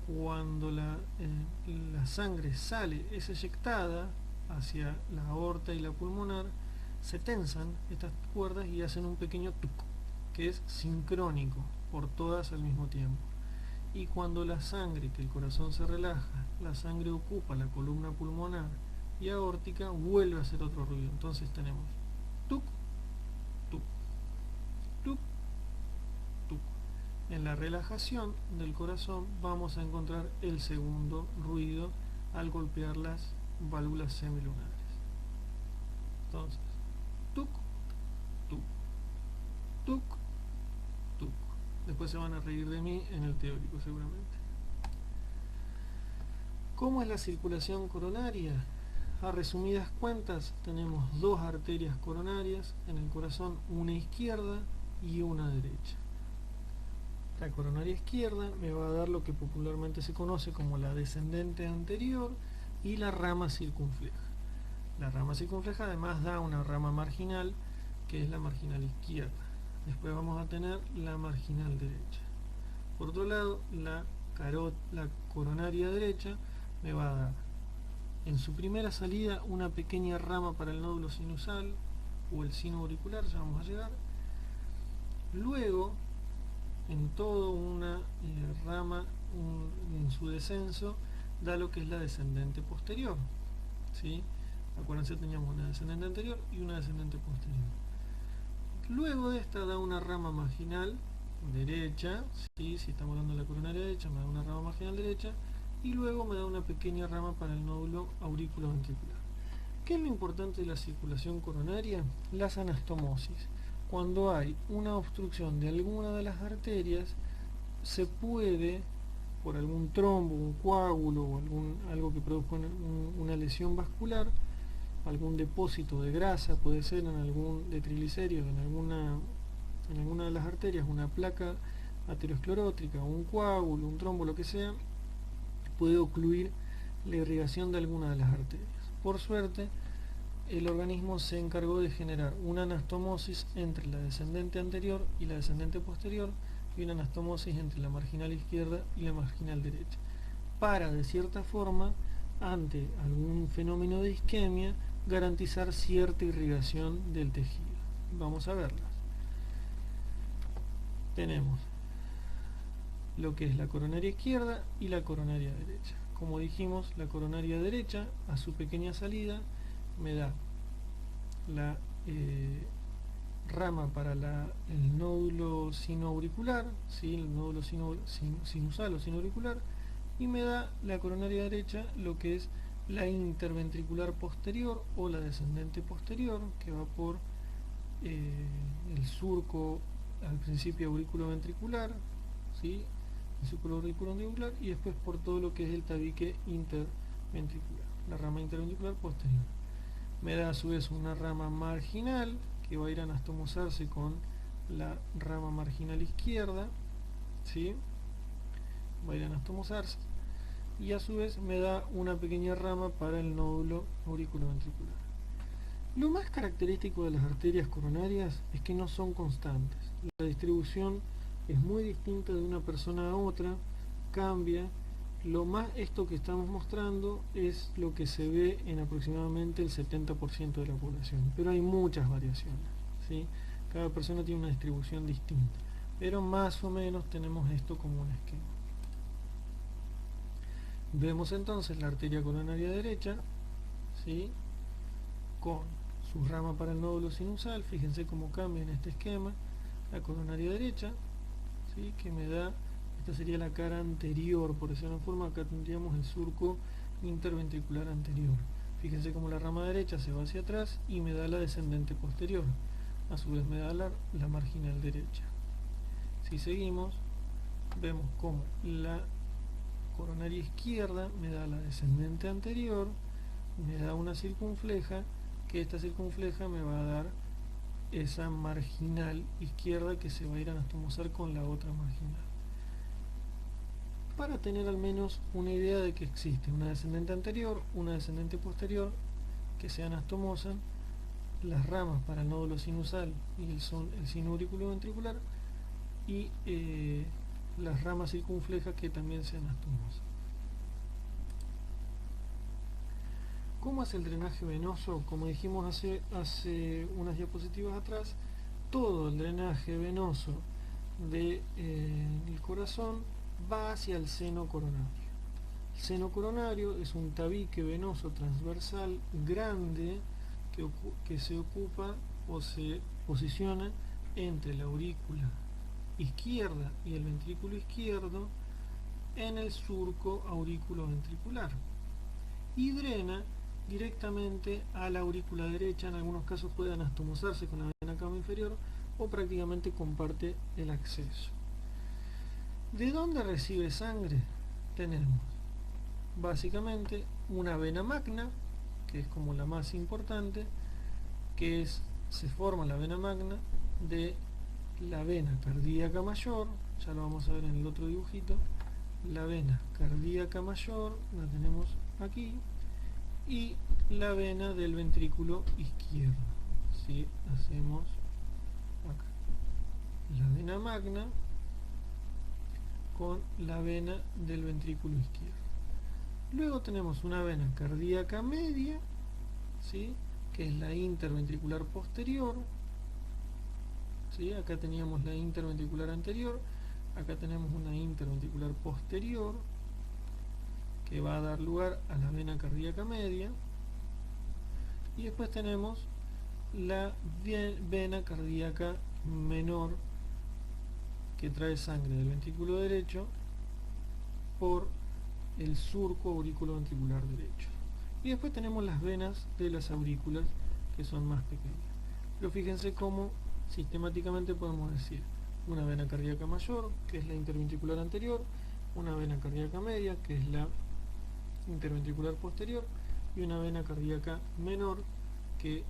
Cuando la sangre sale, es eyectada hacia la aorta y la pulmonar, se tensan estas cuerdas y hacen un pequeño tuk, que es sincrónico por todas al mismo tiempo. Y cuando la sangre, que el corazón se relaja, la sangre ocupa la columna pulmonar y aórtica, vuelve a hacer otro ruido. Entonces tenemos tuk, tuk, tuk, tuk. En la relajación del corazón vamos a encontrar el segundo ruido al golpear las válvulas semilunares. Entonces, tuk, tuk, tuk, tuk. Después se van a reír de mí en el teórico seguramente. ¿Cómo es la circulación coronaria? A resumidas cuentas, tenemos dos arterias coronarias en el corazón, una izquierda y una derecha. La coronaria izquierda me va a dar lo que popularmente se conoce como la descendente anterior y la rama circunfleja. La rama circunfleja además da una rama marginal, que es la marginal izquierda. Después vamos a tener la marginal derecha. Por otro lado, la coronaria derecha me va a dar en su primera salida una pequeña rama para el nódulo sinusal o el sino auricular, ya vamos a llegar. Luego, en toda una rama, en su descenso, da lo que es la descendente posterior, ¿sí? Acuérdense, teníamos una descendente anterior y una descendente posterior. Luego de esta da una rama marginal derecha, ¿sí? Si estamos hablando de la coronaria derecha, me da una rama marginal derecha, y luego me da una pequeña rama para el nódulo aurículo-ventricular. ¿Qué es lo importante de la circulación coronaria? Las anastomosis. Cuando hay una obstrucción de alguna de las arterias, se puede, por algún trombo, un coágulo o algo que produzca una lesión vascular, algún depósito de grasa, puede ser de triglicéridos en alguna de las arterias, una placa aterosclerótica, un coágulo, un trombo, lo que sea, puede ocluir la irrigación de alguna de las arterias. Por suerte, el organismo se encargó de generar una anastomosis entre la descendente anterior y la descendente posterior, y una anastomosis entre la marginal izquierda y la marginal derecha, para, de cierta forma, ante algún fenómeno de isquemia, garantizar cierta irrigación del tejido. Vamos a verlas. Tenemos lo que es la coronaria izquierda y la coronaria derecha. Como dijimos, la coronaria derecha, a su pequeña salida, me da la rama para el nódulo sinoauricular, ¿sí? El nódulo sinusal o sinoauricular, y me da la coronaria derecha lo que es la interventricular posterior o la descendente posterior, que va por el surco al principio auriculoventricular, ¿sí? El surco auriculoventricular, y después por todo lo que es el tabique interventricular, la rama interventricular posterior. Me da a su vez una rama marginal que va a ir a anastomosarse con la rama marginal izquierda, ¿sí? Va a ir a anastomosarse, y a su vez me da una pequeña rama para el nódulo auriculoventricular. Lo más característico de las arterias coronarias es que no son constantes. La distribución es muy distinta de una persona a otra, cambia. Esto que estamos mostrando es lo que se ve en aproximadamente el 70% de la población, pero hay muchas variaciones, ¿sí? Cada persona tiene una distribución distinta, pero más o menos tenemos esto como un esquema. Vemos entonces la arteria coronaria derecha, ¿sí? Con su rama para el nódulo sinusal. Fíjense cómo cambia en este esquema la coronaria derecha, ¿sí? Que me da, esta sería la cara anterior, por decirlo de una forma. Acá tendríamos el surco interventricular anterior. Fíjense cómo la rama derecha se va hacia atrás y me da la descendente posterior, a su vez me da la marginal derecha. Si seguimos, vemos cómo la coronaria izquierda me da la descendente anterior, me da una circunfleja, que esta circunfleja me va a dar esa marginal izquierda que se va a ir a anastomosar con la otra marginal, para tener al menos una idea de que existe una descendente anterior, una descendente posterior, que se anastomosan, las ramas para el nódulo sinusal y el sino auriculoventricular, y las ramas circunflejas que también se anastomosan. ¿Cómo es el drenaje venoso? Como dijimos hace unas diapositivas atrás, todo el drenaje venoso del corazón va hacia el seno coronario. El seno coronario es un tabique venoso transversal grande que se ocupa o se posiciona entre la aurícula izquierda y el ventrículo izquierdo en el surco auriculoventricular, y drena directamente a la aurícula derecha. En algunos casos puede anastomosarse con la vena cava inferior o prácticamente comparte el acceso. ¿De dónde recibe sangre? Tenemos básicamente una vena magna, que es como la más importante, se forma la vena magna de la vena cardíaca mayor, ya lo vamos a ver en el otro dibujito. La vena cardíaca mayor la tenemos aquí, y la vena del ventrículo izquierdo. Si hacemos acá la vena magna con la vena del ventrículo izquierdo. Luego tenemos una vena cardíaca media, ¿sí? Que es la interventricular posterior, ¿sí? Acá teníamos la interventricular anterior, acá tenemos una interventricular posterior que va a dar lugar a la vena cardíaca media, y después tenemos la vena cardíaca menor, que trae sangre del ventrículo derecho por el surco auriculoventricular derecho, y después tenemos las venas de las aurículas, que son más pequeñas. Pero fíjense cómo sistemáticamente podemos decir una vena cardíaca mayor, que es la interventricular anterior, una vena cardíaca media, que es la interventricular posterior, y una vena cardíaca menor, que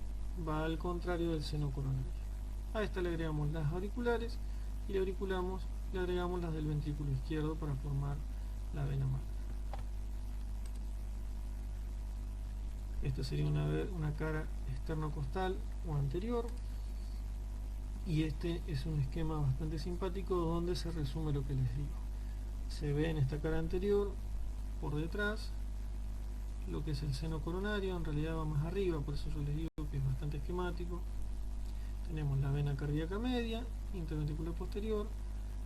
va al contrario del seno coronario. A esta le agregamos las auriculares y le agregamos las del ventrículo izquierdo para formar la vena magna. Esta sería una cara externocostal o anterior, Y este es un esquema bastante simpático donde se resume lo que les digo. Se ve en esta cara anterior, por detrás, lo que es el seno coronario, en realidad va más arriba, por eso yo les digo que es bastante esquemático. Tenemos la vena cardíaca media, interventricular posterior,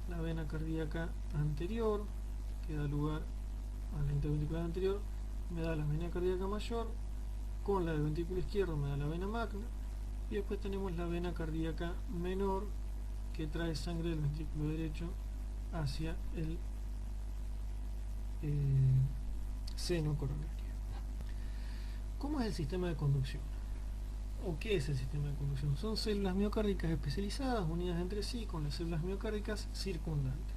la vena cardíaca anterior, que da lugar a la interventricular anterior, me da la vena cardíaca mayor, con la del ventrículo izquierdo me da la vena magna, y después tenemos la vena cardíaca menor, que trae sangre del ventrículo derecho hacia el seno coronario. ¿Cómo es el sistema de conducción? ¿O qué es el sistema de conducción? Son células miocárdicas especializadas, unidas entre sí con las células miocárdicas circundantes,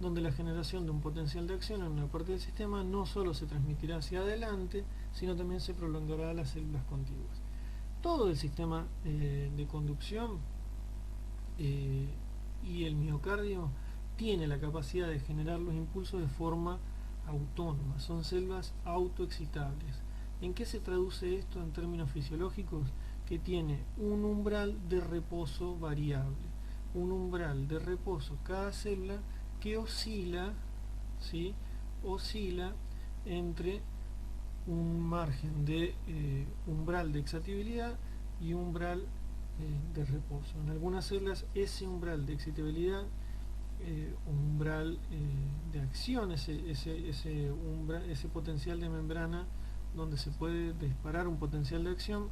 donde la generación de un potencial de acción en una parte del sistema no solo se transmitirá hacia adelante, sino también se prolongará a las células contiguas. Todo el sistema de conducción y el miocardio tiene la capacidad de generar los impulsos de forma autónoma, son células autoexcitables. ¿En qué se traduce esto en términos fisiológicos? Que tiene un umbral de reposo variable, un umbral de reposo cada célula que oscila, ¿sí? Oscila entre un margen de umbral de excitabilidad y umbral de reposo. En algunas células ese umbral de excitabilidad, umbral de acción, ese potencial de membrana donde se puede disparar un potencial de acción,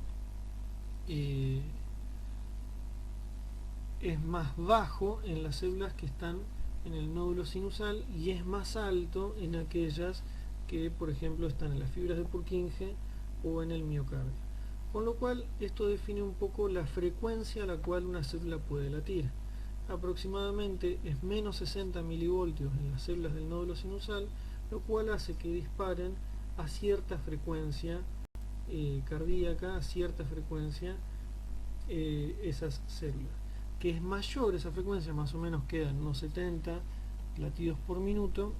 es más bajo en las células que están en el nódulo sinusal y es más alto en aquellas que, por ejemplo, están en las fibras de Purkinje o en el miocardio. Con lo cual, esto define un poco la frecuencia a la cual una célula puede latir. Aproximadamente es menos 60 milivoltios en las células del nódulo sinusal, lo cual hace que disparen a cierta frecuencia cardíaca, a cierta frecuencia esas células. Que es mayor esa frecuencia, más o menos quedan unos 70 latidos por minuto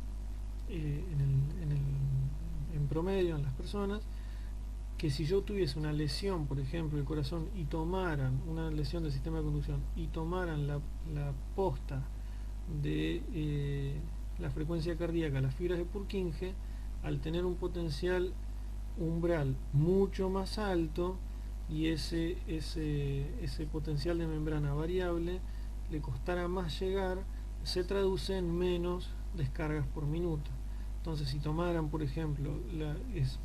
en promedio en las personas, que si yo tuviese una lesión, por ejemplo, del corazón, y tomaran una lesión del sistema de conducción y tomaran la posta de la frecuencia cardíaca, las fibras de Purkinje, al tener un potencial umbral mucho más alto y ese potencial de membrana variable le costara más llegar, se traduce en menos descargas por minuto. Entonces, si tomaran, por ejemplo, es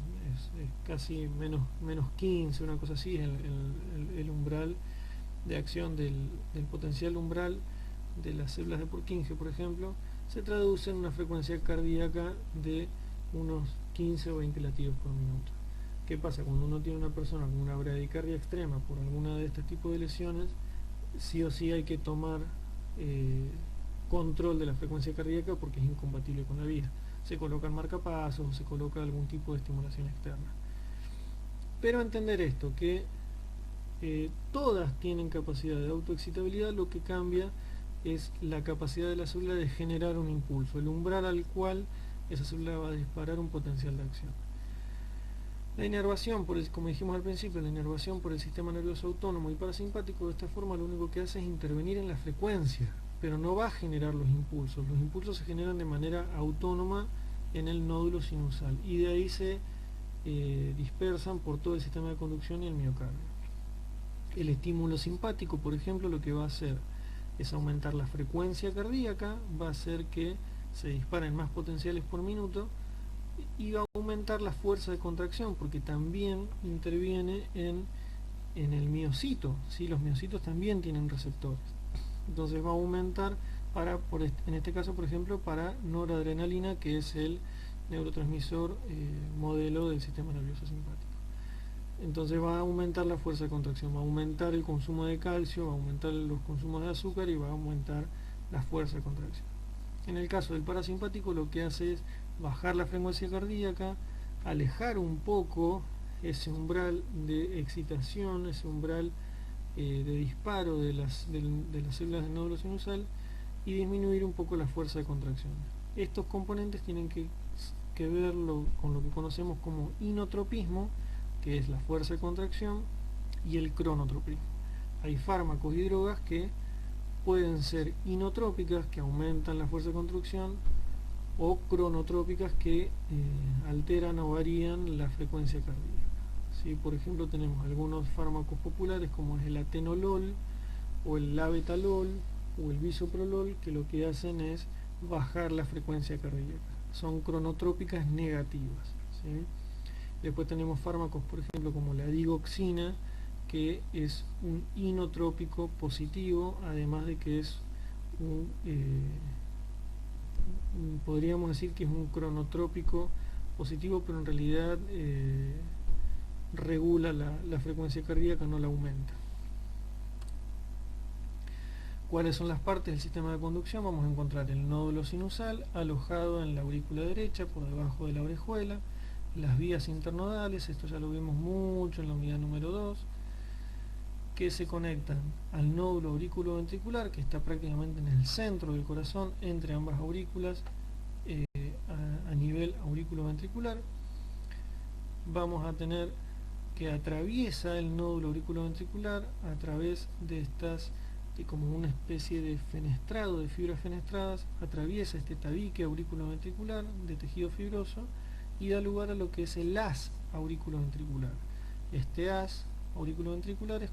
casi menos 15, una cosa así, el umbral de acción del potencial umbral de las células de Purkinje, por ejemplo, se traduce en una frecuencia cardíaca de unos 15 o 20 latidos por minuto. ¿Qué pasa? Cuando uno tiene una persona con una bradicardia extrema por alguna de este tipo de lesiones, sí o sí hay que tomar control de la frecuencia cardíaca porque es incompatible con la vida. Se colocan marcapasos o se coloca algún tipo de estimulación externa. Pero entender esto, que todas tienen capacidad de autoexcitabilidad, lo que cambia es la capacidad de la célula de generar un impulso, el umbral al cual esa célula va a disparar un potencial de acción. La inervación, como dijimos al principio, la inervación por el sistema nervioso autónomo y parasimpático, de esta forma lo único que hace es intervenir en la frecuencia, pero no va a generar los impulsos. Los impulsos se generan de manera autónoma en el nódulo sinusal y de ahí se dispersan por todo el sistema de conducción y el miocardio. El estímulo simpático, por ejemplo, lo que va a hacer es aumentar la frecuencia cardíaca, va a hacer que se disparen más potenciales por minuto y va a aumentar la fuerza de contracción porque también interviene en el miocito, ¿sí? Los miocitos también tienen receptores, entonces va a aumentar en este caso, por ejemplo, para noradrenalina, que es el neurotransmisor modelo del sistema nervioso simpático. Entonces va a aumentar la fuerza de contracción, va a aumentar el consumo de calcio, va a aumentar los consumos de azúcar y va a aumentar la fuerza de contracción. En el caso del parasimpático, lo que hace es bajar la frecuencia cardíaca, alejar un poco ese umbral de excitación, ese umbral de disparo de las células del nódulo sinusal y disminuir un poco la fuerza de contracción. Estos componentes tienen que verlo con lo que conocemos como inotropismo, que es la fuerza de contracción, y el cronotropismo. Hay fármacos y drogas que pueden ser inotrópicas, que aumentan la fuerza de construcción, o cronotrópicas, que alteran o varían la frecuencia cardíaca. ¿Sí? Por ejemplo, tenemos algunos fármacos populares como es el atenolol o el labetalol o el bisoprolol, que lo que hacen es bajar la frecuencia cardíaca. Son cronotrópicas negativas. ¿Sí? Después tenemos fármacos, por ejemplo, como la digoxina, que es un inotrópico positivo, además de que es podríamos decir que es un cronotrópico positivo, pero en realidad regula la frecuencia cardíaca, no la aumenta. ¿Cuáles son las partes del sistema de conducción? Vamos a encontrar el nódulo sinusal alojado en la aurícula derecha, por debajo de la orejuela, las vías internodales, esto ya lo vimos mucho en la unidad número 2, que se conectan al nódulo auriculoventricular, que está prácticamente en el centro del corazón, entre ambas aurículas, a nivel auriculoventricular. Vamos a tener que atraviesa el nódulo auriculoventricular a través de estas, como una especie de fenestrado, de fibras fenestradas, atraviesa este tabique auriculoventricular de tejido fibroso y da lugar a lo que es el haz auriculoventricular. Este haz auriculoventricular es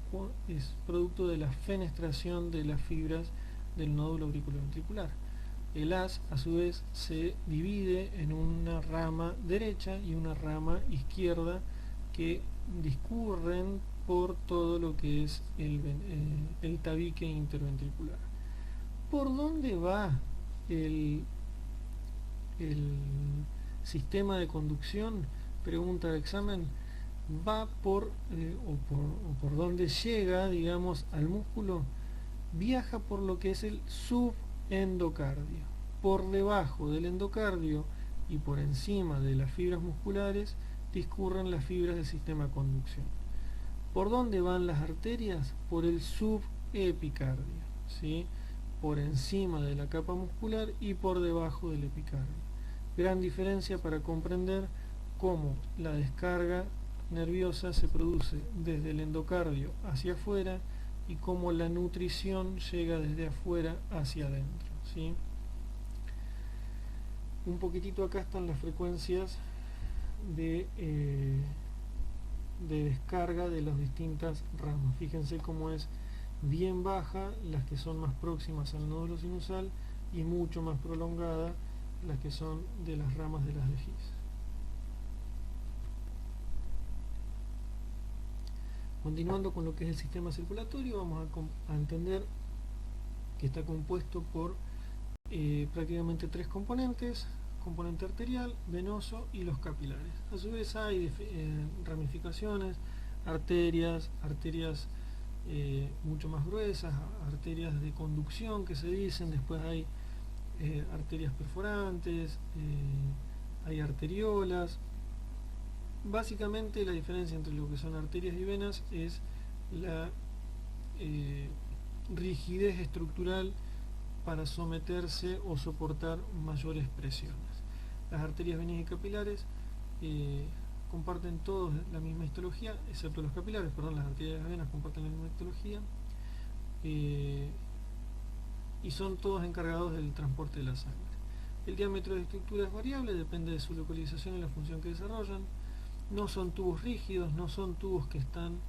producto de la fenestración de las fibras del nódulo auriculoventricular. El haz, a su vez, se divide en una rama derecha y una rama izquierda que discurren por todo lo que es el tabique interventricular. ¿Por dónde va el sistema de conducción? Pregunta de examen. Va por dónde llega, digamos, al músculo. Viaja por lo que es el subendocardio. Por debajo del endocardio y por encima de las fibras musculares discurren las fibras del sistema de conducción. ¿Por dónde van las arterias? Por el subepicardio, ¿sí? Por encima de la capa muscular y por debajo del epicardio. Gran diferencia para comprender cómo la descarga nerviosa se produce desde el endocardio hacia afuera y cómo la nutrición llega desde afuera hacia adentro, ¿sí? Un poquitito acá están las frecuencias de descarga de las distintas ramas. Fíjense cómo es bien baja las que son más próximas al nódulo sinusal y mucho más prolongada las que son de las ramas de las de His. Continuando con lo que es el sistema circulatorio, vamos a entender que está compuesto por prácticamente tres componentes: componente arterial, venoso y los capilares. A su vez hay ramificaciones, arterias mucho más gruesas, arterias de conducción que se dicen, después hay arterias perforantes, hay arteriolas. Básicamente la diferencia entre lo que son arterias y venas es la rigidez estructural para someterse o soportar mayores presiones. Las arterias, venas y capilares comparten todos la misma histología, excepto los capilares, perdón, las arterias y las venas comparten la misma histología y son todos encargados del transporte de la sangre. El diámetro de estructura es variable, depende de su localización y la función que desarrollan. No son tubos rígidos, no son tubos que están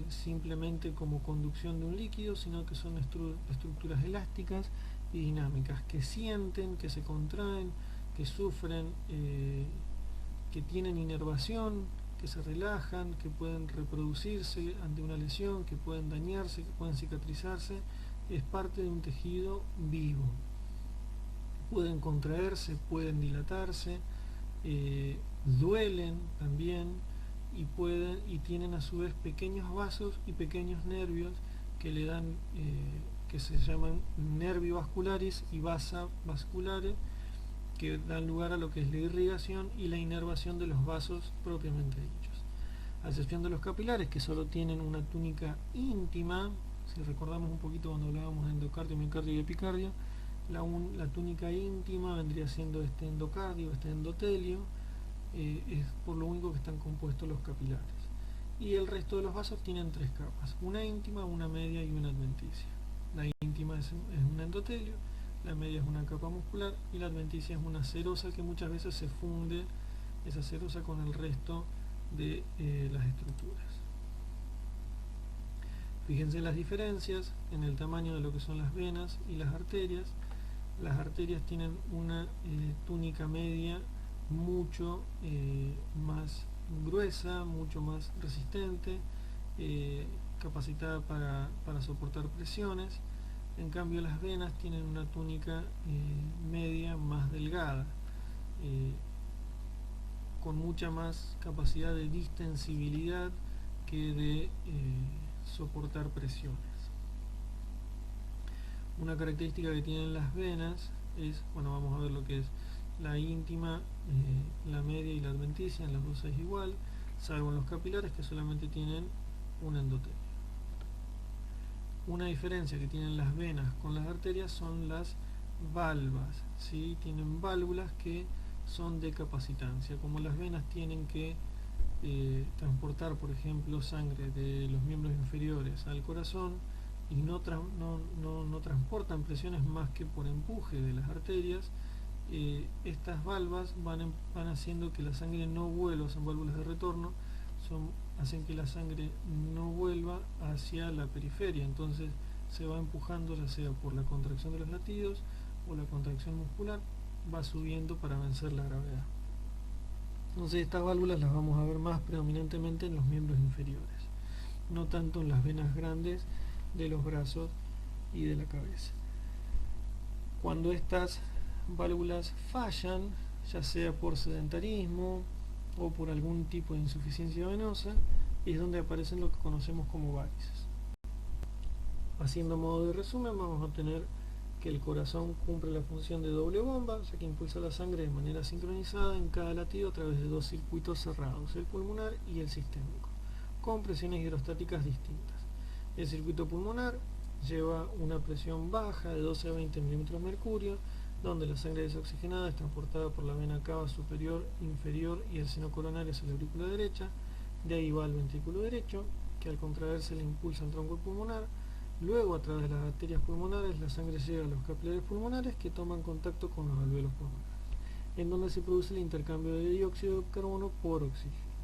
simplemente como conducción de un líquido, sino que son estructuras elásticas y dinámicas, que sienten, que se contraen, que sufren, que tienen inervación, que se relajan, que pueden reproducirse ante una lesión, que pueden dañarse, que pueden cicatrizarse. Es parte de un tejido vivo. Pueden contraerse, pueden dilatarse, duelen también y tienen a su vez pequeños vasos y pequeños nervios que le dan, que se llaman nerviovasculares y vasa vasculares, que dan lugar a lo que es la irrigación y la inervación de los vasos propiamente dichos. A excepción de los capilares, que solo tienen una túnica íntima. Si recordamos un poquito cuando hablábamos de endocardio, miocardio y epicardio, la túnica íntima vendría siendo este endocardio, este endotelio, es por lo único que están compuestos los capilares. Y el resto de los vasos tienen tres capas: una íntima, una media y una adventicia. La íntima es un endotelio, la media es una capa muscular y la adventicia es una serosa que muchas veces se funde esa serosa con el resto de las estructuras. Fíjense en las diferencias en el tamaño de lo que son las venas y las arterias. Las arterias tienen una túnica media mucho más gruesa, mucho más resistente, capacitada para soportar presiones. En cambio las venas tienen una túnica media más delgada, con mucha más capacidad de distensibilidad que de soportar presiones. Una característica que tienen las venas es, bueno, vamos a ver lo que es la íntima, la media y la adventicia, en las dos es igual, salvo en los capilares que solamente tienen un endotelio. Una diferencia que tienen las venas con las arterias son las valvas, ¿sí? Tienen válvulas que son de capacitancia. Como las venas tienen que transportar, por ejemplo, sangre de los miembros inferiores al corazón y no transportan presiones más que por empuje de las arterias, estas valvas van haciendo que la sangre no vuelva, son válvulas de retorno, hacen que la sangre no vuelva hacia la periferia, entonces se va empujando, ya sea por la contracción de los latidos o la contracción muscular, va subiendo para vencer la gravedad. Entonces estas válvulas las vamos a ver más predominantemente en los miembros inferiores, no tanto en las venas grandes de los brazos y de la cabeza. Cuando estas válvulas fallan, ya sea por sedentarismo o por algún tipo de insuficiencia venosa, es donde aparecen lo que conocemos como varices. Haciendo modo de resumen, vamos a tener que el corazón cumple la función de doble bomba, ya que impulsa la sangre de manera sincronizada en cada latido a través de dos circuitos cerrados, el pulmonar y el sistémico, con presiones hidrostáticas distintas. El circuito pulmonar lleva una presión baja de 12 a 20 milímetros de mercurio, donde la sangre desoxigenada es transportada por la vena cava superior, inferior y el seno coronario hacia la aurícula derecha. De ahí va al ventrículo derecho, que al contraerse le impulsa el tronco pulmonar. Luego, a través de las arterias pulmonares, la sangre llega a los capilares pulmonares que toman contacto con los alvéolos pulmonares, en donde se produce el intercambio de dióxido de carbono por oxígeno.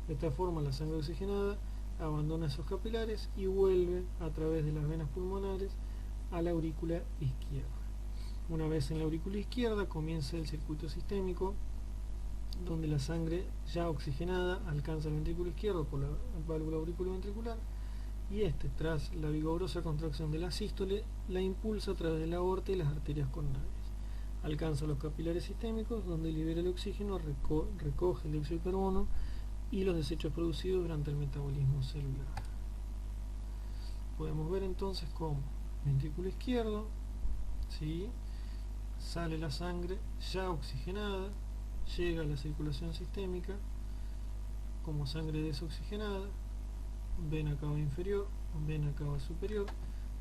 De esta forma, la sangre oxigenada abandona esos capilares y vuelve a través de las venas pulmonares a la aurícula izquierda. Una vez en la aurícula izquierda comienza el circuito sistémico, donde la sangre ya oxigenada alcanza el ventrículo izquierdo por la válvula auriculoventricular y tras la vigorosa contracción de la sístole, la impulsa a través de la aorta y las arterias coronarias. Alcanza los capilares sistémicos, donde libera el oxígeno, recoge el dióxido de carbono y los desechos producidos durante el metabolismo celular. Podemos ver entonces cómo ventrículo izquierdo, ¿sí?, sale la sangre ya oxigenada, llega a la circulación sistémica como sangre desoxigenada, vena cava inferior, vena cava superior,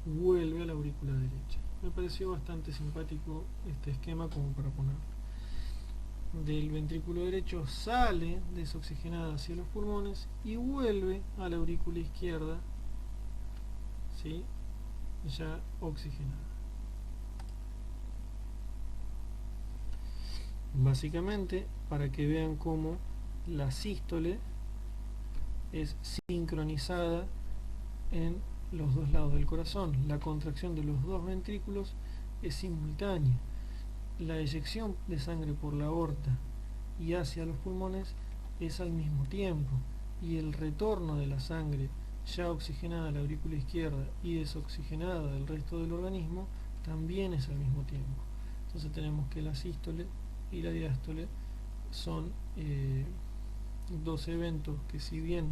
vuelve a la aurícula derecha. Me pareció bastante simpático este esquema como para ponerlo. Del ventrículo derecho sale desoxigenada hacia los pulmones y vuelve a la aurícula izquierda, ¿sí?, ya oxigenada. Básicamente, para que vean cómo la sístole es sincronizada en los dos lados del corazón. La contracción de los dos ventrículos es simultánea. La eyección de sangre por la aorta y hacia los pulmones es al mismo tiempo, y el retorno de la sangre ya oxigenada a la aurícula izquierda y desoxigenada del resto del organismo también es al mismo tiempo. Entonces tenemos que la sístole y la diástole son dos eventos que, si bien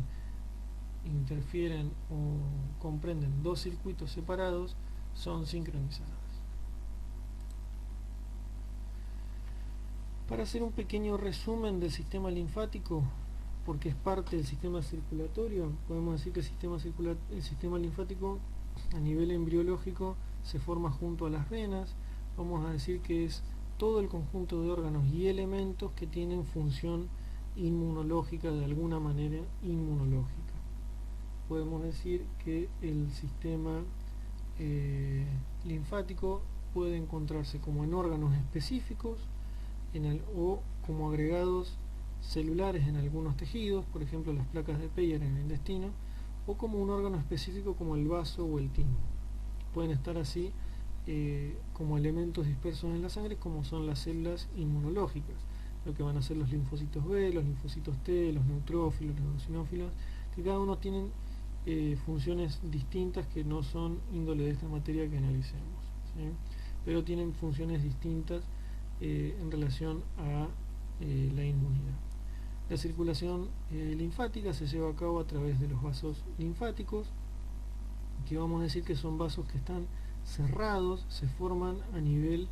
interfieren o comprenden dos circuitos separados, son sincronizados. Para hacer un pequeño resumen del sistema linfático, porque es parte del sistema circulatorio, podemos decir que el sistema linfático a nivel embriológico se forma junto a las venas. Vamos a decir que es todo el conjunto de órganos y elementos que tienen función inmunológica, de alguna manera inmunológica. Podemos decir que el sistema linfático puede encontrarse como en órganos específicos o como agregados celulares en algunos tejidos, por ejemplo las placas de Peyer en el intestino, o como un órgano específico como el vaso o el timo. Pueden estar así como elementos dispersos en la sangre, como son las células inmunológicas, lo que van a ser los linfocitos B, los linfocitos T, los neutrófilos, los eosinófilos, que cada uno tienen funciones distintas que no son índole de esta materia que analicemos, ¿sí? Pero tienen funciones distintas en relación a la inmunidad. La circulación linfática se lleva a cabo a través de los vasos linfáticos, que vamos a decir que son vasos que están cerrados, se forman a nivel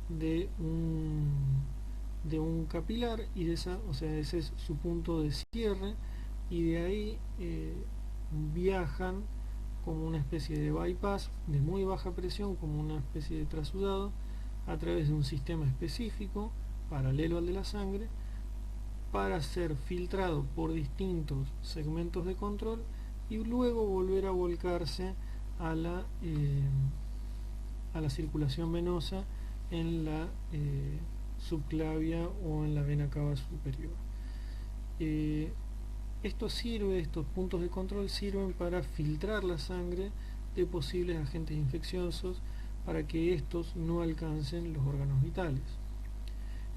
de un capilar, y ese es su punto de cierre, y de ahí viajan como una especie de bypass de muy baja presión, como una especie de trasudado, a través de un sistema específico paralelo al de la sangre, para ser filtrado por distintos segmentos de control y luego volver a volcarse a la circulación venosa en la subclavia o en la vena cava superior. Estos puntos de control sirven para filtrar la sangre de posibles agentes infecciosos, para que estos no alcancen los órganos vitales.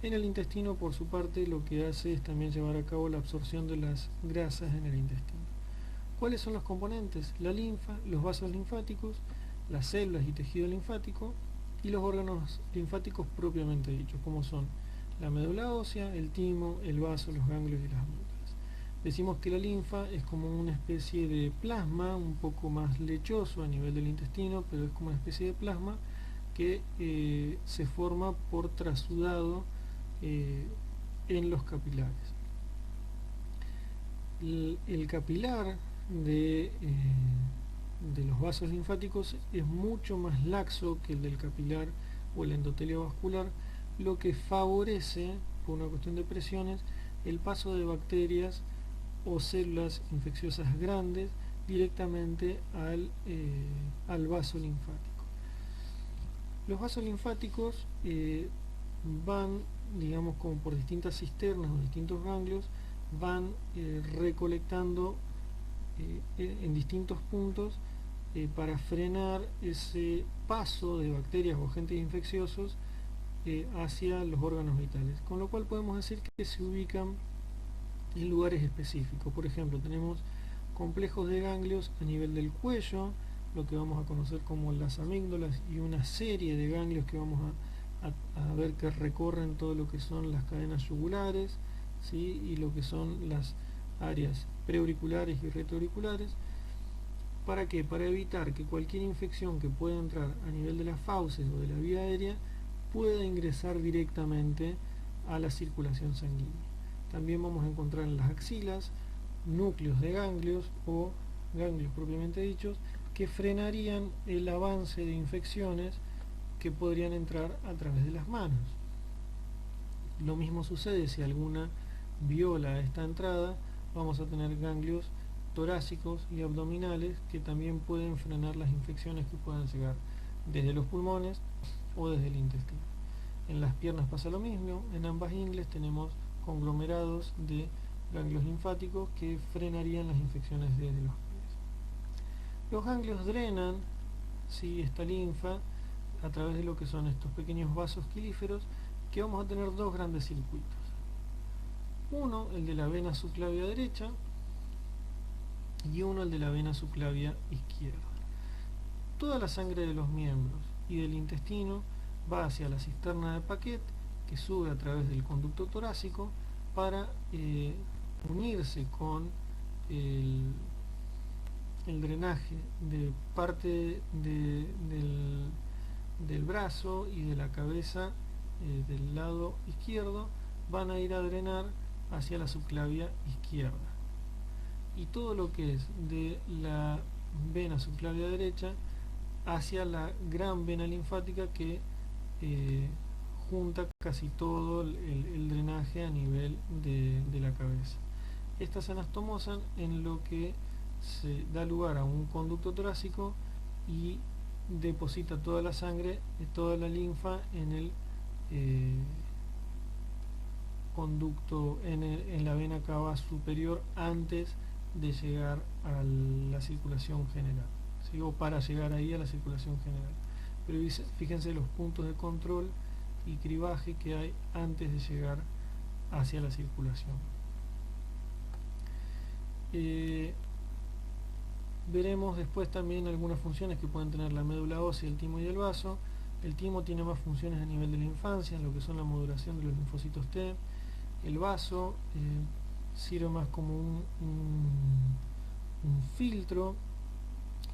En el intestino, por su parte, lo que hace es también llevar a cabo la absorción de las grasas en el intestino. ¿Cuáles son los componentes? La linfa, los vasos linfáticos, las células y tejido linfático, y los órganos linfáticos propiamente dichos, como son la médula ósea, el timo, el vaso, los ganglios y las médulas. Decimos que la linfa es como una especie de plasma, un poco más lechoso a nivel del intestino, pero es como una especie de plasma que se forma por trasudado en los capilares. El capilar de los vasos linfáticos es mucho más laxo que el del capilar o el endotelio vascular, lo que favorece, por una cuestión de presiones, el paso de bacterias o células infecciosas grandes directamente al vaso linfático. Los vasos linfáticos van, digamos, como por distintas cisternas o distintos ganglios, van recolectando en distintos puntos para frenar ese paso de bacterias o agentes infecciosos hacia los órganos vitales, con lo cual podemos decir que se ubican en lugares específicos. Por ejemplo, tenemos complejos de ganglios a nivel del cuello, lo que vamos a conocer como las amígdalas, y una serie de ganglios que vamos a ver que recorren todo lo que son las cadenas yugulares, ¿sí? Y lo que son las áreas preauriculares y retroauriculares. ¿Para qué? Para evitar que cualquier infección que pueda entrar a nivel de las fauces o de la vía aérea pueda ingresar directamente a la circulación sanguínea. También vamos a encontrar en las axilas núcleos de ganglios o ganglios propiamente dichos, que frenarían el avance de infecciones que podrían entrar a través de las manos. Lo mismo sucede si alguna viola esta entrada, vamos a tener ganglios torácicos y abdominales que también pueden frenar las infecciones que puedan llegar desde los pulmones o desde el intestino. En las piernas pasa lo mismo, en ambas ingles tenemos conglomerados de ganglios linfáticos que frenarían las infecciones desde los pies. Los ganglios drenan, ¿sí?, esta linfa a través de lo que son estos pequeños vasos quilíferos, que vamos a tener dos grandes circuitos. Uno, el de la vena subclavia derecha, y uno, el de la vena subclavia izquierda. Toda la sangre de los miembros y del intestino va hacia la cisterna de Paquet, que sube a través del conducto torácico para unirse con el drenaje de parte del brazo y de la cabeza del lado izquierdo. Van a ir a drenar hacia la subclavia izquierda, y todo lo que es de la vena subclavia derecha hacia la gran vena linfática que junta casi todo el drenaje a nivel de la cabeza. Estas se anastomosan en lo que se da lugar a un conducto torácico y deposita toda la sangre, toda la linfa en el conducto, en la vena cava superior antes de llegar a la circulación general, ¿sí? O para llegar ahí a la circulación general. Pero fíjense los puntos de control y cribaje que hay antes de llegar hacia la circulación. Veremos después también algunas funciones que pueden tener la médula ósea, el timo y el vaso. El timo tiene más funciones a nivel de la infancia, en lo que son la modulación de los linfocitos T. El vaso sirve más como un filtro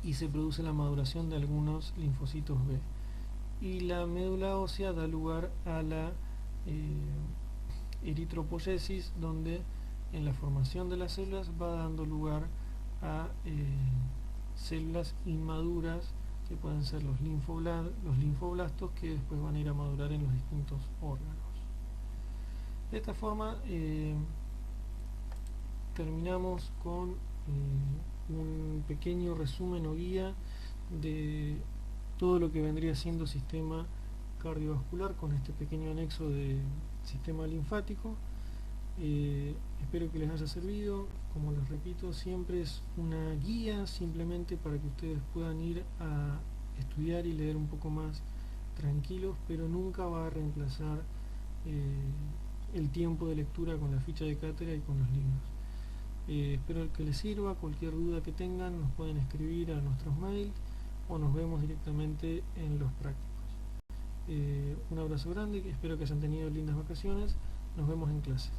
y se produce la maduración de algunos linfocitos B. Y la médula ósea da lugar a la eritropoyesis, donde en la formación de las células va dando lugar a células inmaduras que pueden ser los linfoblastos, que después van a ir a madurar en los distintos órganos. De esta forma terminamos con un pequeño resumen o guía de todo lo que vendría siendo sistema cardiovascular, con este pequeño anexo de sistema linfático. Espero que les haya servido. Como les repito, siempre es una guía simplemente para que ustedes puedan ir a estudiar y leer un poco más tranquilos, pero nunca va a reemplazar el tiempo de lectura con la ficha de cátedra y con los libros. Espero que les sirva. Cualquier duda que tengan nos pueden escribir a nuestros mails o nos vemos directamente en los prácticos. Un abrazo grande, espero que hayan tenido lindas vacaciones. Nos vemos en clase.